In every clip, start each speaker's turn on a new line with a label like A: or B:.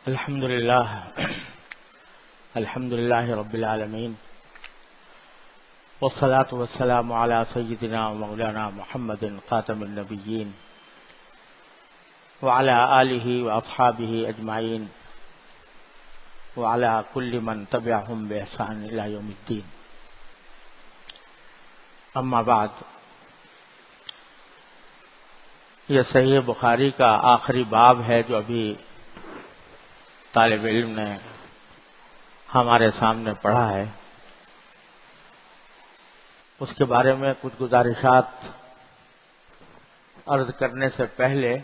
A: الحمد لله رب العالمين والصلاة والسلام على سيدنا ومولانا محمد خاتم النبيين وعلى آله وأصحابه أجمعين وعلى كل من تبعهم بإحسان إلى يوم الدين. اما بعد، یہ صحیح بخاری کا آخری باب ہے جو ابھی طالب علم نے ہمارے سامنے پڑھا ہے. اس کے بارے میں کچھ گزارشات عرض کرنے سے پہلے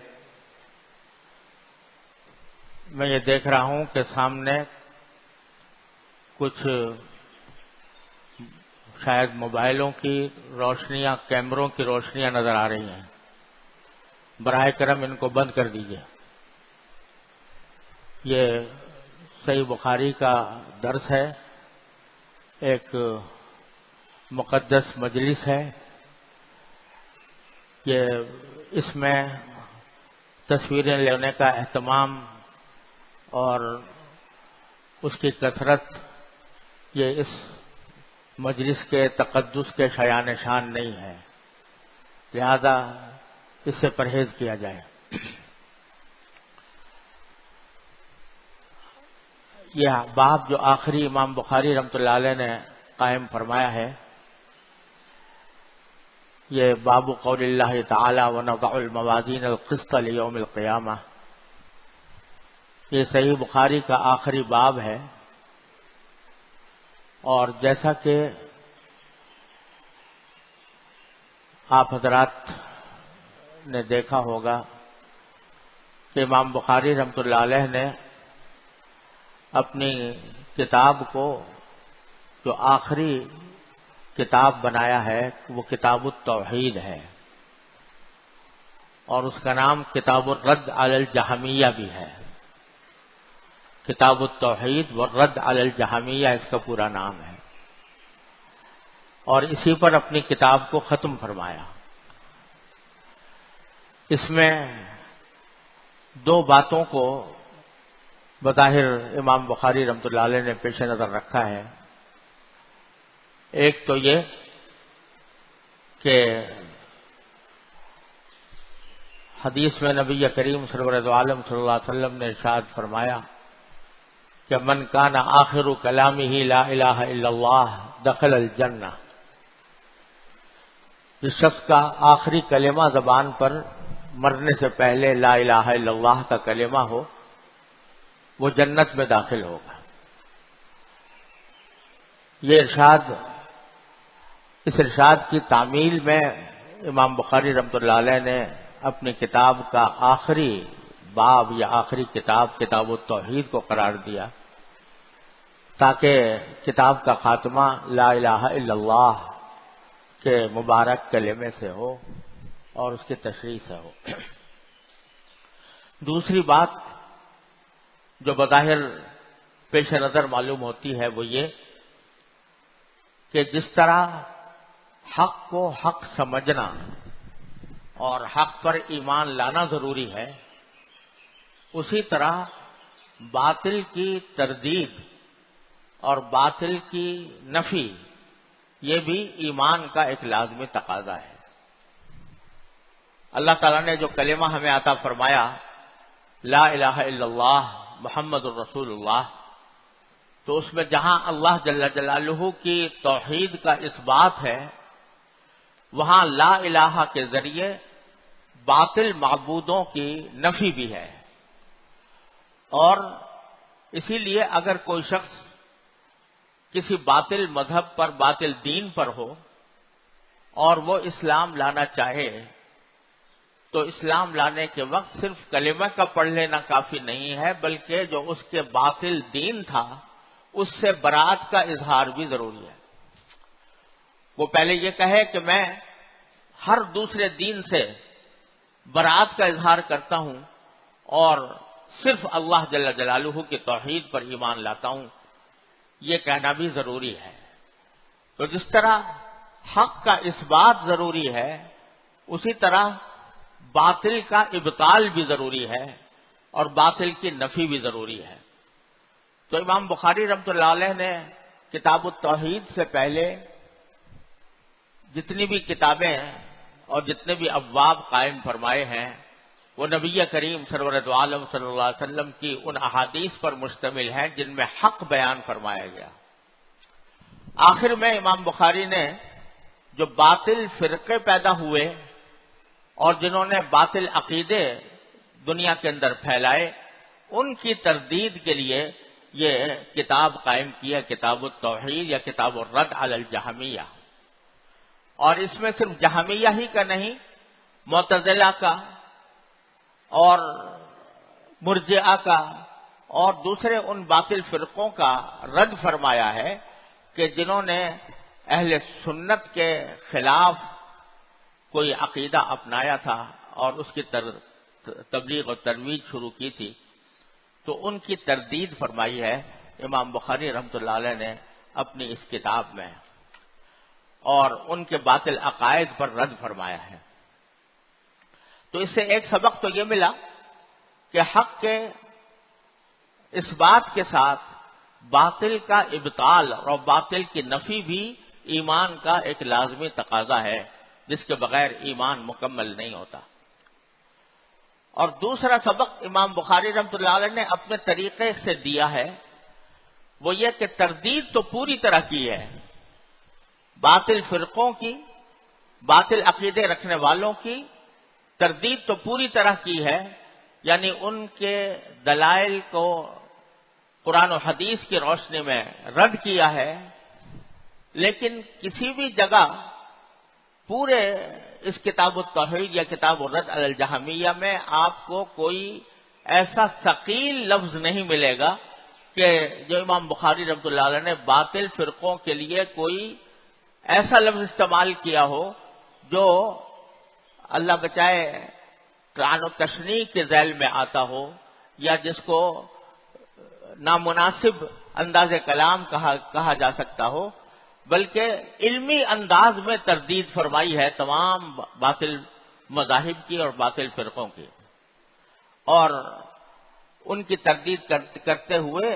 A: میں یہ دیکھ رہا ہوں کہ سامنے کچھ شاید موبائلوں کی روشنیاں، کیمروں کی روشنیاں نظر آ رہی ہیں. براہ کرم ان کو بند کر دیجیے. یہ صحیح بخاری کا درس ہے، ایک مقدس مجلس ہے. یہ اس میں تصویریں لینے کا اہتمام اور اس کی کثرت یہ اس مجلس کے تقدس کے شایان شان نہیں ہے، لہذا اس سے پرہیز کیا جائے. یہ باب جو آخری امام بخاری رحمۃ اللہ علیہ نے قائم فرمایا ہے، یہ باب قول اللہ تعالی ونضع الموازین القسط لیوم القیامہ، یہ صحیح بخاری کا آخری باب ہے. اور جیسا کہ آپ حضرات نے دیکھا ہوگا کہ امام بخاری رحمۃ اللہ علیہ نے اپنی کتاب کو جو آخری کتاب بنایا ہے وہ کتاب التوحید ہے، اور اس کا نام کتاب الرد علی الجہمیہ بھی ہے. کتاب التوحید والرد علی الجہمیہ اس کا پورا نام ہے، اور اسی پر اپنی کتاب کو ختم فرمایا. اس میں دو باتوں کو بظاہر امام بخاری رحمۃ اللہ علیہ نے پیش نظر رکھا ہے. ایک تو یہ کہ حدیث میں نبی کریم سرور عالم صلی اللہ علیہ وسلم نے ارشاد فرمایا کہ من کان آخر کلامہ لا الہ الا اللہ دخل الجنہ. جس شخص کا آخری کلمہ زبان پر مرنے سے پہلے لا الہ الا اللہ کا کلمہ ہو وہ جنت میں داخل ہوگا. یہ ارشاد، اس ارشاد کی تعمیل میں امام بخاری رحمۃ اللہ علیہ نے اپنی کتاب کا آخری باب یا آخری کتاب التوحید کو قرار دیا تاکہ کتاب کا خاتمہ لا الہ الا اللہ کے مبارک کلمے سے ہو اور اس کی تشریح سے ہو. دوسری بات جو بظاہر پیش نظر معلوم ہوتی ہے وہ یہ کہ جس طرح حق کو حق سمجھنا اور حق پر ایمان لانا ضروری ہے، اسی طرح باطل کی تردید اور باطل کی نفی یہ بھی ایمان کا ایک لازمی تقاضا ہے. اللہ تعالیٰ نے جو کلمہ ہمیں عطا فرمایا لا الہ الا اللہ محمد الرسول اللہ، تو اس میں جہاں اللہ جل جلالہ کی توحید کا اثبات ہے وہاں لا الہ کے ذریعے باطل معبودوں کی نفی بھی ہے. اور اسی لیے اگر کوئی شخص کسی باطل مذہب پر، باطل دین پر ہو اور وہ اسلام لانا چاہے تو اسلام لانے کے وقت صرف کلمہ کا پڑھ لینا کافی نہیں ہے، بلکہ جو اس کے باطل دین تھا اس سے برات کا اظہار بھی ضروری ہے. وہ پہلے یہ کہے کہ میں ہر دوسرے دین سے برات کا اظہار کرتا ہوں اور صرف اللہ جل جلالہ کی توحید پر ایمان لاتا ہوں، یہ کہنا بھی ضروری ہے. تو جس طرح حق کا اثبات ضروری ہے اسی طرح باطل کا ابطال بھی ضروری ہے. اور باطل کی نفی بھی ضروری ہے۔ تو امام بخاری رحمۃ اللہ علیہ نے کتاب التوحید سے پہلے جتنی بھی کتابیں اور جتنے بھی ابواب قائم فرمائے ہیں وہ نبی کریم سرور دو عالم صلی اللہ علیہ وسلم کی ان احادیث پر مشتمل ہیں جن میں حق بیان فرمایا گیا۔ آخر میں امام بخاری نے جو باطل فرقے پیدا ہوئے اور جنہوں نے باطل عقیدے دنیا کے اندر پھیلائے ان کی تردید کے لیے یہ کتاب قائم کی ہے، کتاب التوحید یا کتاب الرد علی الجہمیہ۔ اور اس میں صرف جہمیہ ہی کا نہیں، معتزلہ کا اور مرجئہ کا اور دوسرے ان باطل فرقوں کا رد فرمایا ہے کہ جنہوں نے اہل سنت کے خلاف کوئی عقیدہ اپنایا تھا اور اس کی تبلیغ و ترویج شروع کی تھی، تو ان کی تردید فرمائی ہے امام بخاری رحمۃ اللہ علیہ نے اپنی اس کتاب میں، اور ان کے باطل عقائد پر رد فرمایا ہے۔ تو اس سے ایک سبق تو یہ ملا کہ حق کے اس بات کے ساتھ باطل کا ابطال اور باطل کی نفی بھی ایمان کا ایک لازمی تقاضا ہے، جس کے بغیر ایمان مکمل نہیں ہوتا۔ اور دوسرا سبق امام بخاری رحمۃ اللہ علیہ نے اپنے طریقے سے دیا ہے وہ یہ کہ تردید تو پوری طرح کی ہے، باطل فرقوں کی، باطل عقیدے رکھنے والوں کی تردید تو پوری طرح کی ہے، یعنی ان کے دلائل کو قرآن و حدیث کی روشنی میں رد کیا ہے، لیکن کسی بھی جگہ پورے اس کتاب التوحید یا کتاب الرد علی الجہمیہ میں آپ کو کوئی ایسا ثقیل لفظ نہیں ملے گا کہ جو امام بخاری رحمۃ اللہ علیہ نے باطل فرقوں کے لیے کوئی ایسا لفظ استعمال کیا ہو جو اللہ بچائے طعن و تشنیع کے ذیل میں آتا ہو، یا جس کو نامناسب انداز کلام کہا جا سکتا ہو، بلکہ علمی انداز میں تردید فرمائی ہے تمام باطل مذاہب کی اور باطل فرقوں کی، اور ان کی تردید کرتے ہوئے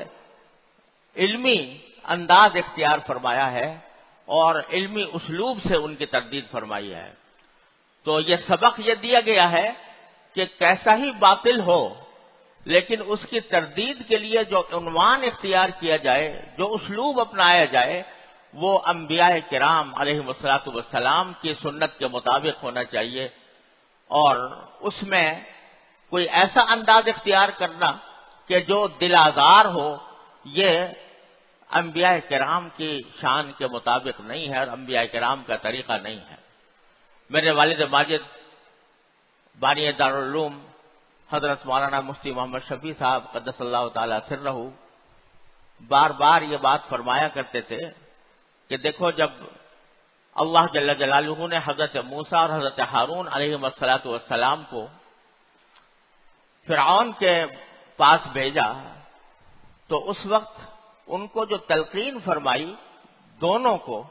A: علمی انداز اختیار فرمایا ہے اور علمی اسلوب سے ان کی تردید فرمائی ہے۔ تو یہ سبق یہ دیا گیا ہے کہ کیسا ہی باطل ہو لیکن اس کی تردید کے لیے جو عنوان اختیار کیا جائے، جو اسلوب اپنایا جائے، وہ انبیاء کرام علیہم الصلوۃ والسلام کی سنت کے مطابق ہونا چاہیے، اور اس میں کوئی ایسا انداز اختیار کرنا کہ جو دل آزار ہو، یہ انبیاء کرام کی شان کے مطابق نہیں ہے اور انبیاء کرام کا طریقہ نہیں ہے۔ میرے والد ماجد بانی دارالعلوم حضرت مولانا مفتی محمد شفیع صاحب قدس اللہ تعالی سرہ بار بار یہ بات فرمایا کرتے تھے کہ دیکھو، جب اللہ جل جلالہ نے حضرت موسیٰ اور حضرت ہارون علیہم الصلوۃ والسلام کو فرعون کے پاس بھیجا تو اس وقت ان کو جو تلقین فرمائی دونوں کو،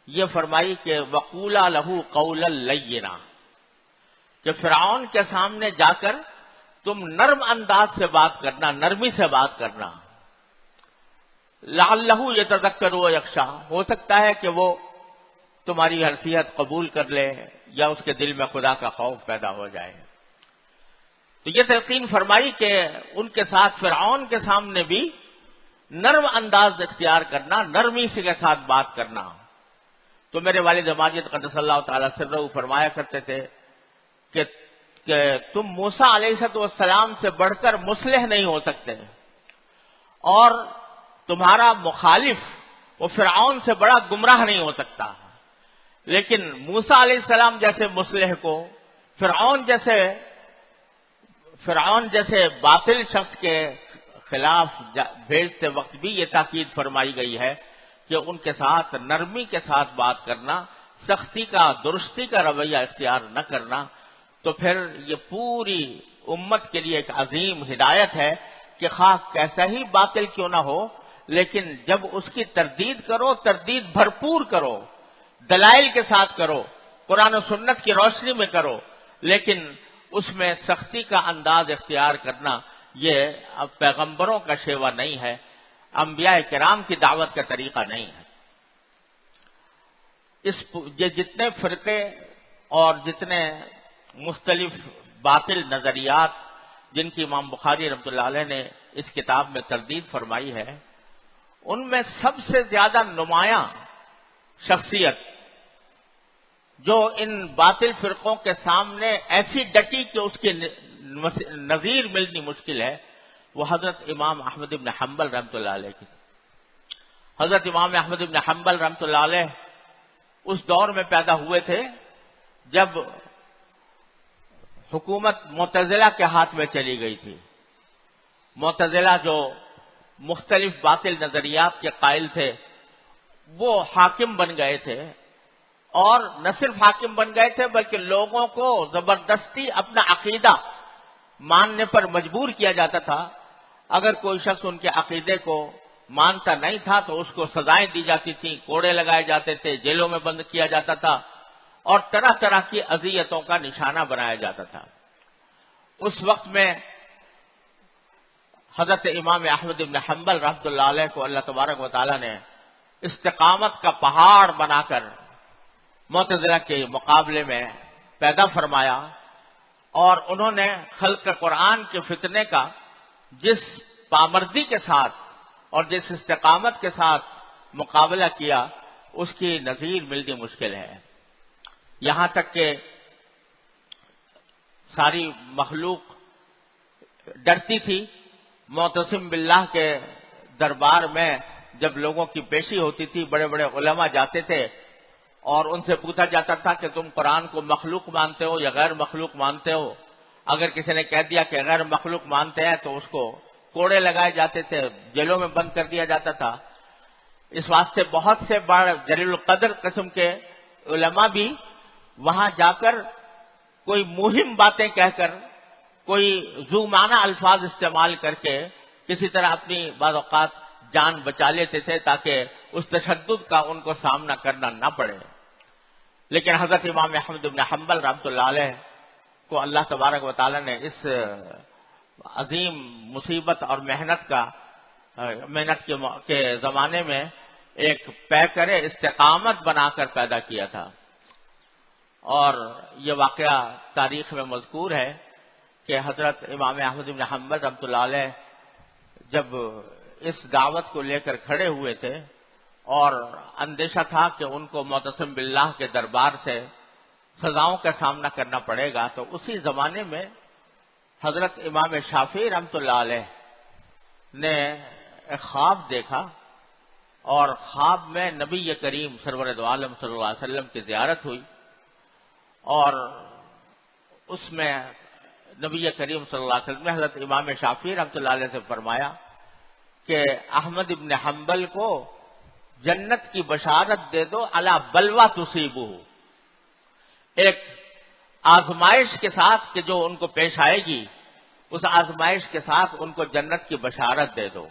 A: یہ فرمائی کہ وقولا لہو قولا لینا، کہ فرعون کے سامنے جا کر تم نرم انداز سے بات کرنا، نرمی سے بات کرنا، لعلہ یتذکر و یخشی، ہو سکتا ہے کہ وہ تمہاری حیثیت قبول کر لے یا اس کے دل میں خدا کا خوف پیدا ہو جائے۔ تو یہ تلقین فرمائی کہ ان کے ساتھ فرعون کے سامنے بھی نرم انداز اختیار کرنا، نرمی سے کے ساتھ بات کرنا۔ تو میرے والد ماجد قدس اللہ تعالی سرہ فرمایا کرتے تھے کہ تم موسیٰ علیہ السلام سے بڑھ کر مصلح نہیں ہو سکتے، اور تمہارا مخالف وہ فرعون سے بڑا گمراہ نہیں ہو سکتا، لیکن موسیٰ علیہ السلام جیسے مصلح کو فرعون جیسے باطل شخص کے خلاف بھیجتے وقت بھی یہ تاکید فرمائی گئی ہے کہ ان کے ساتھ نرمی کے ساتھ بات کرنا، سختی کا، درستی کا رویہ اختیار نہ کرنا۔ تو پھر یہ پوری امت کے لیے ایک عظیم ہدایت ہے کہ خواہ کیسا ہی باطل کیوں نہ ہو، لیکن جب اس کی تردید کرو، تردید بھرپور کرو، دلائل کے ساتھ کرو، قرآن و سنت کی روشنی میں کرو، لیکن اس میں سختی کا انداز اختیار کرنا یہ اب پیغمبروں کا شیوا نہیں ہے، انبیاء کرام کی دعوت کا طریقہ نہیں ہے۔ یہ جتنے فرقے اور جتنے مختلف باطل نظریات جن کی امام بخاری رحمۃ اللہ علیہ نے اس کتاب میں تردید فرمائی ہے، ان میں سب سے زیادہ نمایاں شخصیت جو ان باطل فرقوں کے سامنے ایسی ڈٹی کہ اس کی نظیر ملنی مشکل ہے، وہ حضرت امام احمد بن حنبل رحمۃ اللہ علیہ کی۔ حضرت امام احمد بن حنبل رحمۃ اللہ علیہ اس دور میں پیدا ہوئے تھے جب حکومت معتزلہ کے ہاتھ میں چلی گئی تھی۔ معتزلہ جو مختلف باطل نظریات کے قائل تھے وہ حاکم بن گئے تھے، اور نہ صرف حاکم بن گئے تھے بلکہ لوگوں کو زبردستی اپنا عقیدہ ماننے پر مجبور کیا جاتا تھا۔ اگر کوئی شخص ان کے عقیدے کو مانتا نہیں تھا تو اس کو سزائیں دی جاتی تھیں، کوڑے لگائے جاتے تھے، جیلوں میں بند کیا جاتا تھا، اور طرح طرح کی اذیتوں کا نشانہ بنایا جاتا تھا۔ اس وقت میں حضرت امام احمد بن حنبل رحمۃ اللہ علیہ کو اللہ تبارک و تعالی نے استقامت کا پہاڑ بنا کر معتزلہ کے مقابلے میں پیدا فرمایا، اور انہوں نے خلق قرآن کے فتنے کا جس پامردی کے ساتھ اور جس استقامت کے ساتھ مقابلہ کیا اس کی نظیر ملنی مشکل ہے۔ یہاں تک کہ ساری مخلوق ڈرتی تھی۔ معتصم باللہ کے دربار میں جب لوگوں کی پیشی ہوتی تھی، بڑے بڑے علماء جاتے تھے اور ان سے پوچھا جاتا تھا کہ تم قرآن کو مخلوق مانتے ہو یا غیر مخلوق مانتے ہو؟ اگر کسی نے کہہ دیا کہ غیر مخلوق مانتے ہیں تو اس کو کوڑے لگائے جاتے تھے، جیلوں میں بند کر دیا جاتا تھا۔ اس واسطے بہت سے بڑے جلیل القدر قسم کے علماء بھی وہاں جا کر کوئی مہم باتیں کہہ کر، کوئی ذو معنی الفاظ استعمال کر کے کسی طرح اپنی بعض اوقات جان بچا لیتے تھے تاکہ اس تشدد کا ان کو سامنا کرنا نہ پڑے۔ لیکن حضرت امام احمد بن حنبل رحمۃ اللہ علیہ کو اللہ تبارک و تعالی نے اس عظیم مصیبت اور محنت کے زمانے میں ایک پیکر استقامت بنا کر پیدا کیا تھا۔ اور یہ واقعہ تاریخ میں مذکور ہے کہ حضرت امام احمد بن حنبل رحمۃ اللہ علیہ جب اس دعوت کو لے کر کھڑے ہوئے تھے اور اندیشہ تھا کہ ان کو معتصم باللہ کے دربار سے سزاؤں کا سامنا کرنا پڑے گا، تو اسی زمانے میں حضرت امام شافعی رحمۃ اللہ علیہ نے ایک خواب دیکھا، اور خواب میں نبی کریم سرور دو عالم صلی اللہ علیہ وسلم کی زیارت ہوئی، اور اس میں نبی کریم صلی اللہ علیہ وسلم نے حضرت امام شافعی رحمۃ اللہ علیہ سے فرمایا کہ احمد ابن حنبل کو جنت کی بشارت دے دو علی بلوہ تصیبہ، ایک آزمائش کے ساتھ کہ جو ان کو پیش آئے گی، اس آزمائش کے ساتھ ان کو جنت کی بشارت دے دو۔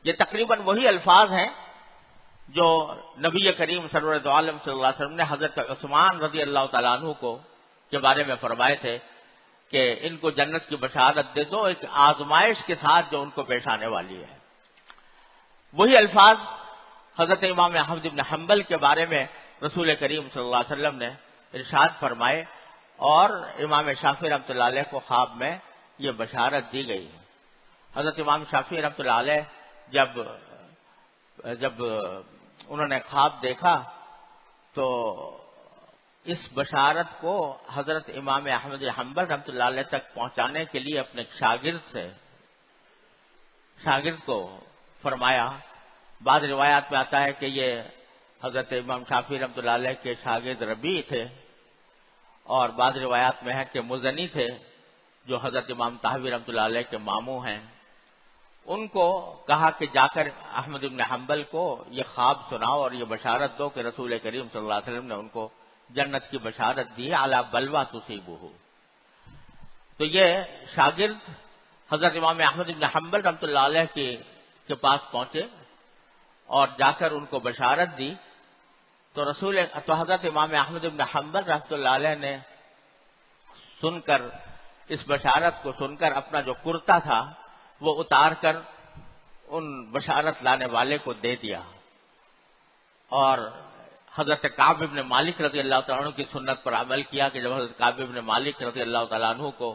A: یہ تقریباً وہی الفاظ ہیں جو نبی کریم سرور دو عالم صلی اللہ علیہ وسلم نے حضرت عثمان رضی اللہ تعالیٰ عنہ کو کے بارے میں فرمائے تھے کہ ان کو جنت کی بشارت دے دو ایک آزمائش کے ساتھ جو ان کو پیش آنے والی ہے۔ وہی الفاظ حضرت امام احمد بن حنبل کے بارے میں رسول کریم صلی اللہ علیہ وسلم نے ارشاد فرمائے، اور امام شافعی رحمۃ اللہ علیہ کو خواب میں یہ بشارت دی گئی۔ حضرت امام شافعی رحمۃ اللہ علیہ جب انہوں نے خواب دیکھا تو اس بشارت کو حضرت امام احمد حنبل رحمۃ اللہ علیہ تک پہنچانے کے لیے اپنے شاگرد کو فرمایا۔ بعض روایات میں آتا ہے کہ یہ حضرت امام شافعی رحمۃ اللہ علیہ کے شاگرد ربیع تھے، اور بعض روایات میں ہے کہ مزنی تھے جو حضرت امام طحاوی رحمۃ اللہ علیہ کے ماموں ہیں۔ ان کو کہا کہ جا کر احمد بن حنبل کو یہ خواب سناؤ اور یہ بشارت دو کہ رسول کریم صلی اللہ علیہ وسلم نے ان کو جنت کی بشارت دی علی بلوہ تصیبہ۔ تو یہ شاگرد حضرت امام احمد بن حنبل رحمۃ اللہ علیہ کے پاس پہنچے اور جا کر ان کو بشارت دی، تو حضرت امام احمد بن حنبل رحمۃ اللہ علیہ نے سن کر اس بشارت کو سن کر اپنا جو کرتا تھا وہ اتار کر ان بشارت لانے والے کو دے دیا، اور حضرت کعب بن مالک رضی اللہ تعالیٰ عنہ کی سنت پر عمل کیا کہ جب حضرت کعب بن مالک رضی اللہ تعالیٰ عنہ کو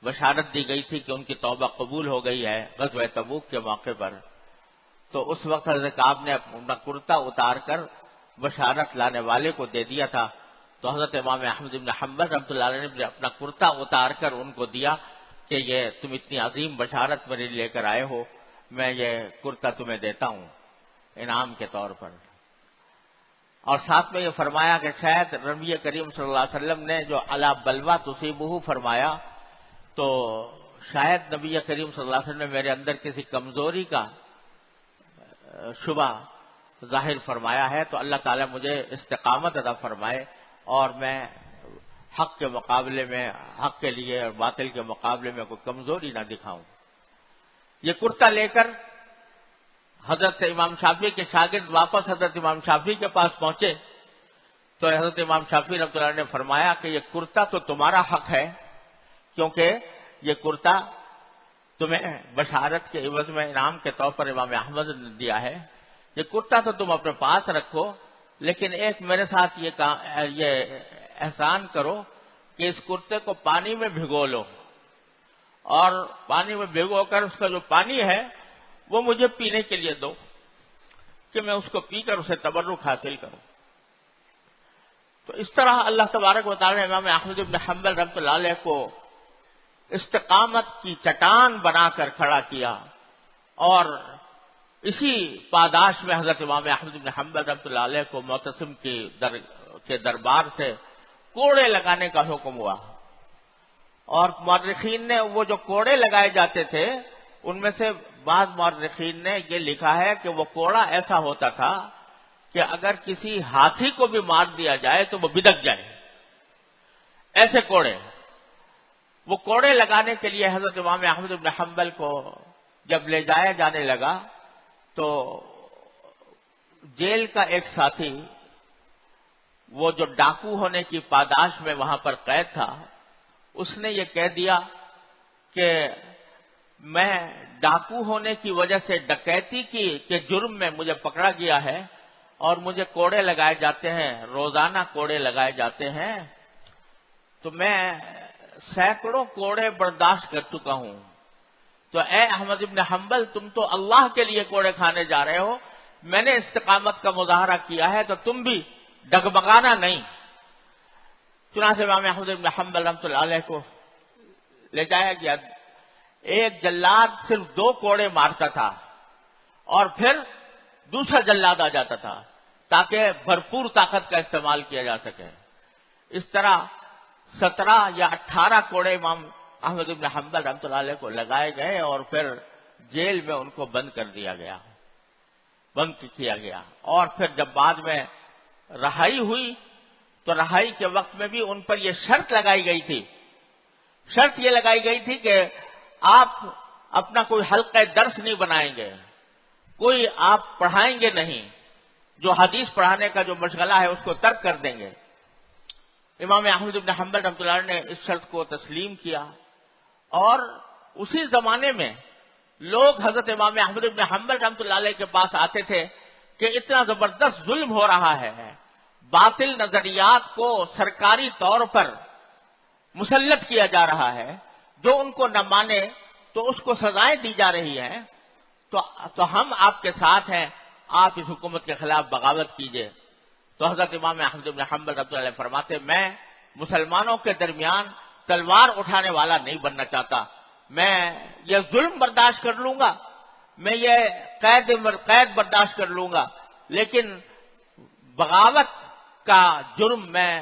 A: بشارت دی گئی تھی کہ ان کی توبہ قبول ہو گئی ہے غزوہ تبوک کے موقع پر، تو اس وقت حضرت کعب نے اپنا کرتا اتار کر بشارت لانے والے کو دے دیا تھا، تو حضرت امام احمد بن حنبل رحمۃ اللہ علیہ نے اپنا کرتا اتار کر ان کو دیا کہ یہ تم اتنی عظیم بشارت میرے لے کر آئے ہو، میں یہ کرتا تمہیں دیتا ہوں انعام کے طور پر۔ اور ساتھ میں یہ فرمایا کہ شاید نبی کریم صلی اللہ علیہ وسلم نے جو الا بلوا تصیبہ فرمایا، تو شاید نبی کریم صلی اللہ علیہ وسلم نے میرے اندر کسی کمزوری کا شبہ ظاہر فرمایا ہے، تو اللہ تعالیٰ مجھے استقامت عطا فرمائے اور میں حق کے مقابلے میں، حق کے لیے اور باطل کے مقابلے میں کوئی کمزوری نہ دکھاؤں۔ یہ کرتا لے کر حضرت امام شافعی کے شاگرد واپس حضرت امام شافعی کے پاس پہنچے، تو حضرت امام شافعی رحمۃ اللہ نے فرمایا کہ یہ کرتا تو تمہارا حق ہے، کیونکہ یہ کرتا تمہیں بشارت کے عوض میں انعام کے طور پر امام احمد نے دیا ہے، یہ کرتا تو تم اپنے پاس رکھو، لیکن ایک میرے ساتھ یہ احسان کرو کہ اس کرتے کو پانی میں بھگو لو، اور پانی میں بھگو کر اس کا جو پانی ہے وہ مجھے پینے کے لیے دو کہ میں اس کو پی کر اسے تبرک حاصل کروں۔ تو اس طرح اللہ تبارک و تعالی نے امام احمد بن حنبل رحمۃ اللہ علیہ کو استقامت کی چٹان بنا کر کھڑا کیا، اور اسی پاداش میں حضرت امام احمد بن حنبل رحمۃ اللہ علیہ کو معتصم کے دربار سے کوڑے لگانے کا حکم ہوا، اور مورخین نے وہ جو کوڑے لگائے جاتے تھے ان میں سے بعض مورخین نے یہ لکھا ہے کہ وہ کوڑا ایسا ہوتا تھا کہ اگر کسی ہاتھی کو بھی مار دیا جائے تو وہ بدک جائے، ایسے کوڑے۔ وہ کوڑے لگانے کے لیے حضرت امام احمد بن حنبل کو جب لے جایا جانے لگا تو جیل کا ایک ساتھی، وہ جو ڈاکو ہونے کی پاداش میں وہاں پر قید تھا، اس نے یہ کہہ دیا کہ میں ڈاکو ہونے کی وجہ سے ڈکیتی کے جرم میں مجھے پکڑا گیا ہے اور مجھے کوڑے لگائے جاتے ہیں، روزانہ کوڑے لگائے جاتے ہیں، تو میں سینکڑوں کوڑے برداشت کر چکا ہوں، تو اے احمد بن حنبل تم تو اللہ کے لیے کوڑے کھانے جا رہے ہو، میں نے استقامت کا مظاہرہ کیا ہے تو تم بھی ڈگمگانا نہیں۔ چنانچہ امام احمد بن حنبل رحمۃ اللہ علیہ کو لے جایا گیا۔ ایک جلاد صرف 2 کوڑے مارتا تھا اور پھر دوسرا جلاد آ جاتا تھا تاکہ بھرپور طاقت کا استعمال کیا جا سکے۔ اس طرح 17 یا 18 کوڑے امام احمد بن حنبل رحمۃ اللہ علیہ کو لگائے گئے اور پھر جیل میں ان کو بند کر دیا گیا، بند کیا گیا۔ اور پھر جب بعد میں رہائی ہوئی تو رہائی کے وقت میں بھی ان پر یہ شرط لگائی گئی تھی، شرط یہ لگائی گئی تھی کہ آپ اپنا کوئی حلقہ درس نہیں بنائیں گے، کوئی آپ پڑھائیں گے نہیں، جو حدیث پڑھانے کا جو مشغلہ ہے اس کو ترک کر دیں گے۔ امام احمد بن حنبل رحمۃ اللہ علیہ نے اس شرط کو تسلیم کیا، اور اسی زمانے میں لوگ حضرت امام احمد بن حنبل رحمۃ اللہ علیہ کے پاس آتے تھے کہ اتنا زبردست ظلم ہو رہا ہے، باطل نظریات کو سرکاری طور پر مسلط کیا جا رہا ہے، جو ان کو نہ مانے تو اس کو سزائیں دی جا رہی ہیں، تو ہم آپ کے ساتھ ہیں، آپ اس حکومت کے خلاف بغاوت کیجیے۔ تو حضرت امام احمد بن حنبل رحمۃ اللہ علیہ فرماتے میں مسلمانوں کے درمیان تلوار اٹھانے والا نہیں بننا چاہتا، میں یہ ظلم برداشت کر لوں گا، میں یہ قید برداشت کر لوں گا، لیکن بغاوت کا جرم میں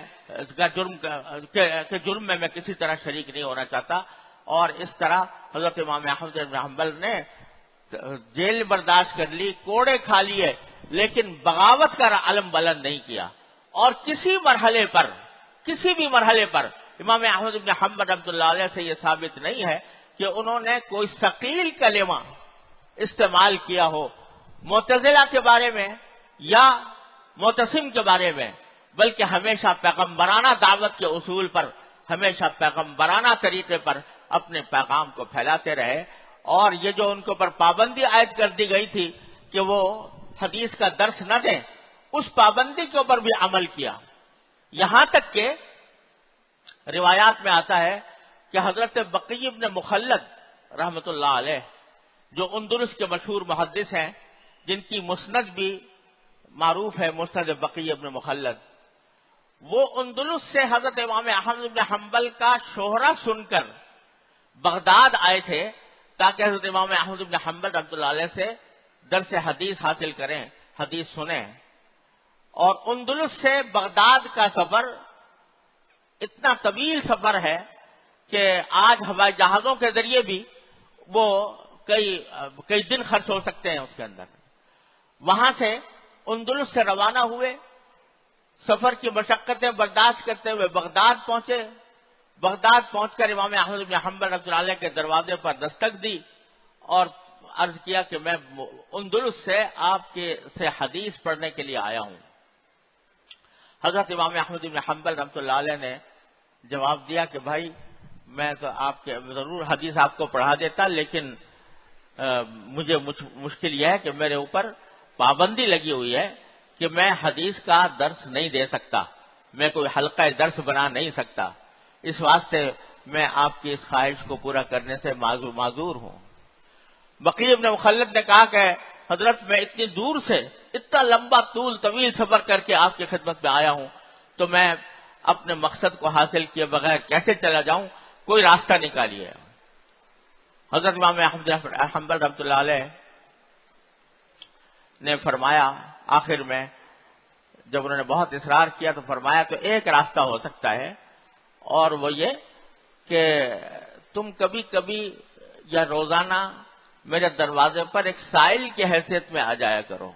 A: کسی طرح شریک نہیں ہونا چاہتا۔ اور اس طرح حضرت امام احمد بن حنبل نے جیل برداشت کر لی، کوڑے کھا لیے، لیکن بغاوت کا علم بلند نہیں کیا۔ اور کسی بھی مرحلے پر امام احمد بن حنبل رحمۃ اللہ علیہ سے یہ ثابت نہیں ہے کہ انہوں نے کوئی ثقیل کلمہ استعمال کیا ہو معتزلہ کے بارے میں یا معتصم کے بارے میں، بلکہ ہمیشہ پیغمبرانہ دعوت کے اصول پر ہمیشہ پیغمبرانہ طریقے پر اپنے پیغام کو پھیلاتے رہے، اور یہ جو ان کے اوپر پابندی عائد کر دی گئی تھی کہ وہ حدیث کا درس نہ دیں، اس پابندی کے اوپر بھی عمل کیا. یہاں تک کہ روایات میں آتا ہے کہ حضرت بقی ابن مخلد رحمۃ اللہ علیہ، جو اندلس کے مشہور محدث ہیں، جن کی مسند بھی معروف ہے، مسند بقی ابن مخلد، وہ اندلس سے حضرت امام احمد بن حنبل کا شہرہ سن کر بغداد آئے تھے تاکہ حضرت امام احمد بن حنبل رحمۃ اللہ علیہ سے درس حدیث حاصل کریں، حدیث سنیں. اور اندلس سے بغداد کا سفر اتنا طویل سفر ہے کہ آج ہوائی جہازوں کے ذریعے بھی وہ کئی دن خرچ ہو سکتے ہیں اس کے اندر. وہاں سے اندلس سے روانہ ہوئے، سفر کی مشقتیں برداشت کرتے ہوئے بغداد پہنچے. بغداد پہنچ کر امام احمد بن حنبل رحمۃ اللہ علیہ کے دروازے پر دستک دی اور عرض کیا کہ میں اندلس سے آپ کے سے حدیث پڑھنے کے لیے آیا ہوں. حضرت امام احمد بن حنبل رحمۃ اللہ علیہ نے جواب دیا کہ بھائی میں تو آپ کے ضرور حدیث آپ کو پڑھا دیتا، لیکن مجھے مشکل یہ ہے کہ میرے اوپر پابندی لگی ہوئی ہے کہ میں حدیث کا درس نہیں دے سکتا، میں کوئی حلقہ درس بنا نہیں سکتا، اس واسطے میں آپ کی اس خواہش کو پورا کرنے سے معذور ہوں. بقی ابن مخلد نے کہا کہ حضرت میں اتنی دور سے اتنا لمبا طویل سفر کر کے آپ کی خدمت میں آیا ہوں، تو میں اپنے مقصد کو حاصل کیے بغیر کیسے چلا جاؤں، کوئی راستہ نکالیے. حضرت امام احمد حنبل رحمۃ اللہ علیہ نے فرمایا، آخر میں جب انہوں نے بہت اصرار کیا تو فرمایا تو ایک راستہ ہو سکتا ہے، اور وہ یہ کہ تم کبھی کبھی یا روزانہ میرے دروازے پر ایک سائل کی حیثیت میں آ جایا کرو،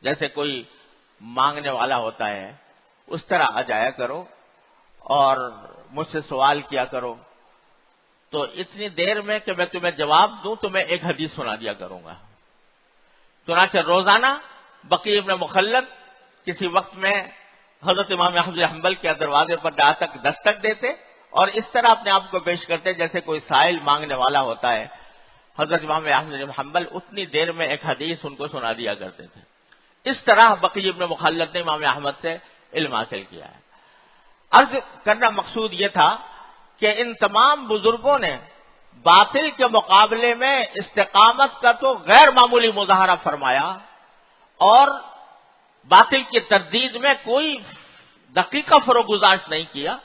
A: جیسے کوئی مانگنے والا ہوتا ہے اس طرح آ جایا کرو اور مجھ سے سوال کیا کرو، تو اتنی دیر میں کہ میں تمہیں جواب دوں تو میں ایک حدیث سنا دیا کروں گا. چنانچہ روزانہ بقی ابن مخلد کسی وقت میں حضرت امام احمد بن حنبل کے دروازے پر دستک دیتے اور اس طرح اپنے آپ کو پیش کرتے جیسے کوئی سائل مانگنے والا ہوتا ہے. حضرت امام احمد بن حنبل اتنی دیر میں ایک حدیث ان کو سنا دیا کرتے تھے. اس طرح بقی ابن مخلد نے امام احمد سے علم حاصل کیا ہے. عرض کرنا مقصود یہ تھا کہ ان تمام بزرگوں نے باطل کے مقابلے میں استقامت کا تو غیر معمولی مظاہرہ فرمایا اور باطل کی تردید میں کوئی دقیقہ فروگزاشت نہیں کیا،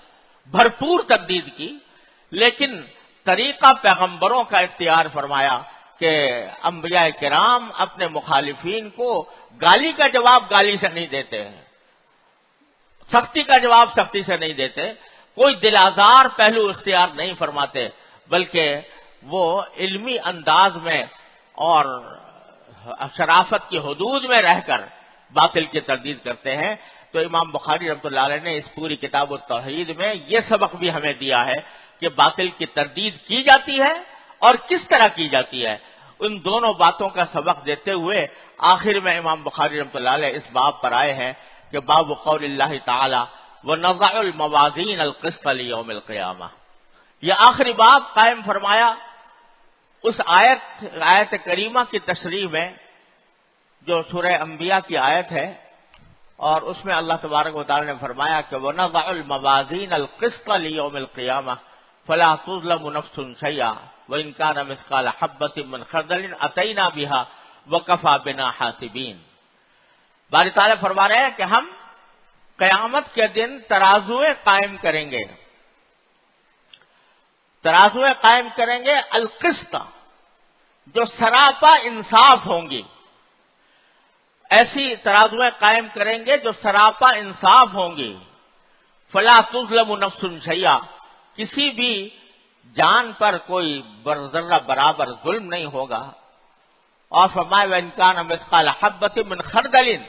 A: بھرپور تردید کی، لیکن طریقہ پیغمبروں کا اختیار فرمایا کہ انبیاء کرام اپنے مخالفین کو گالی کا جواب گالی سے نہیں دیتے ہیں، سختی کا جواب سختی سے نہیں دیتے، کوئی دل آزار پہلو اختیار نہیں فرماتے، بلکہ وہ علمی انداز میں اور شرافت کی حدود میں رہ کر باطل کی تردید کرتے ہیں. تو امام بخاری رحمۃ اللہ علیہ نے اس پوری کتاب التوحید میں یہ سبق بھی ہمیں دیا ہے کہ باطل کی تردید کی جاتی ہے اور کس طرح کی جاتی ہے. ان دونوں باتوں کا سبق دیتے ہوئے آخر میں امام بخاری رحمۃ اللہ علیہ اس باب پر آئے ہیں کہ باب قول اللہ تعالی وَنَضَعُ الْمَوَازِينَ الْقِسْطَ لِيَوْمِ الْقِيَامَةِ. یہ آخری باب قائم فرمایا اس آیت کریمہ کی تشریح میں جو سورہ انبیاء کی آیت ہے، اور اس میں اللہ تبارک و تعالی نے فرمایا کہ وَنَضَعُ الْمَوَازِينَ الْقِسْطَ لِيَوْمِ الْقِيَامَةِ فَلَا تُظْلَمُ نَفْسٌ شَيْئًا وَإِنْ كَانَ مِثْقَالَ حَبَّةٍ مِّنْ خَرْدَلٍ أَتَيْنَا بِهَا وَكَفَىٰ بِنَا حَاسِبِينَ. باری تعالیٰ فرما رہے ہیں کہ ہم قیامت کے دن ترازویں قائم کریں گے، ترازویں قائم کریں گے القسط، جو سراپا انصاف ہوں گی. ایسی ترازویں قائم کریں گے جو سراپا انصاف ہوں گی. فلا تظلم نفس شیئا، کسی بھی جان پر کوئی ذرہ برابر ظلم نہیں ہوگا. اور فرمائے وَإِنْ كَانَ مِثْقَالَ حَبَّةٍ مِّنْ خَرْدَلٍ،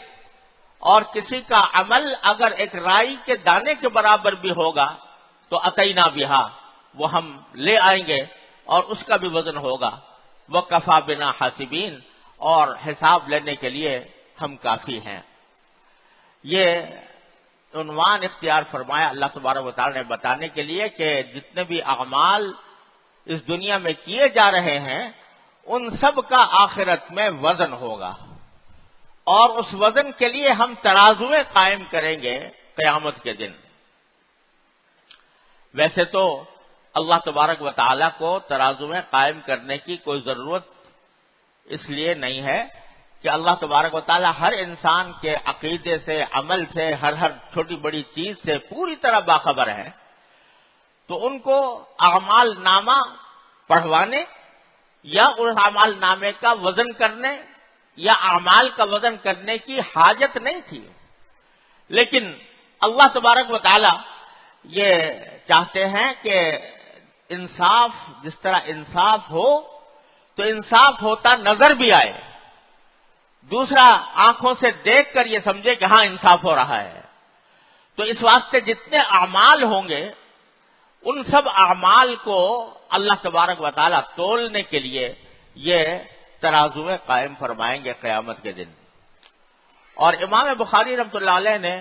A: اور کسی کا عمل اگر ایک رائی کے دانے کے برابر بھی ہوگا تو اتینا بہا، وہ ہم لے آئیں گے اور اس کا بھی وزن ہوگا. وَكَفَىٰ بِنَا حَاسِبِينَ، اور حساب لینے کے لیے ہم کافی ہیں. یہ عنوان اختیار فرمایا اللہ تبارک و تعالی نے بتانے کے لیے کہ جتنے بھی اعمال اس دنیا میں کیے جا رہے ہیں ان سب کا آخرت میں وزن ہوگا، اور اس وزن کے لیے ہم ترازویں قائم کریں گے قیامت کے دن۔ ویسے تو اللہ تبارک و تعالی کو ترازویں قائم کرنے کی کوئی ضرورت اس لیے نہیں ہے کہ اللہ تبارک و تعالی ہر انسان کے عقیدے سے، عمل سے، ہر چھوٹی بڑی چیز سے پوری طرح باخبر ہے، تو ان کو اعمال نامہ پڑھوانے یا اس اعمال نامے کا وزن کرنے یا اعمال کا وزن کرنے کی حاجت نہیں تھی۔ لیکن اللہ تبارک و تعالی یہ چاہتے ہیں کہ انصاف، جس طرح انصاف ہو تو انصاف ہوتا نظر بھی آئے، دوسرا آنکھوں سے دیکھ کر یہ سمجھے کہ ہاں انصاف ہو رہا ہے۔ تو اس واسطے جتنے اعمال ہوں گے ان سب اعمال کو اللہ تبارک و تعالی تولنے کے لیے یہ ترازویں قائم فرمائیں گے قیامت کے دن۔ اور امام بخاری رحمۃ اللہ علیہ نے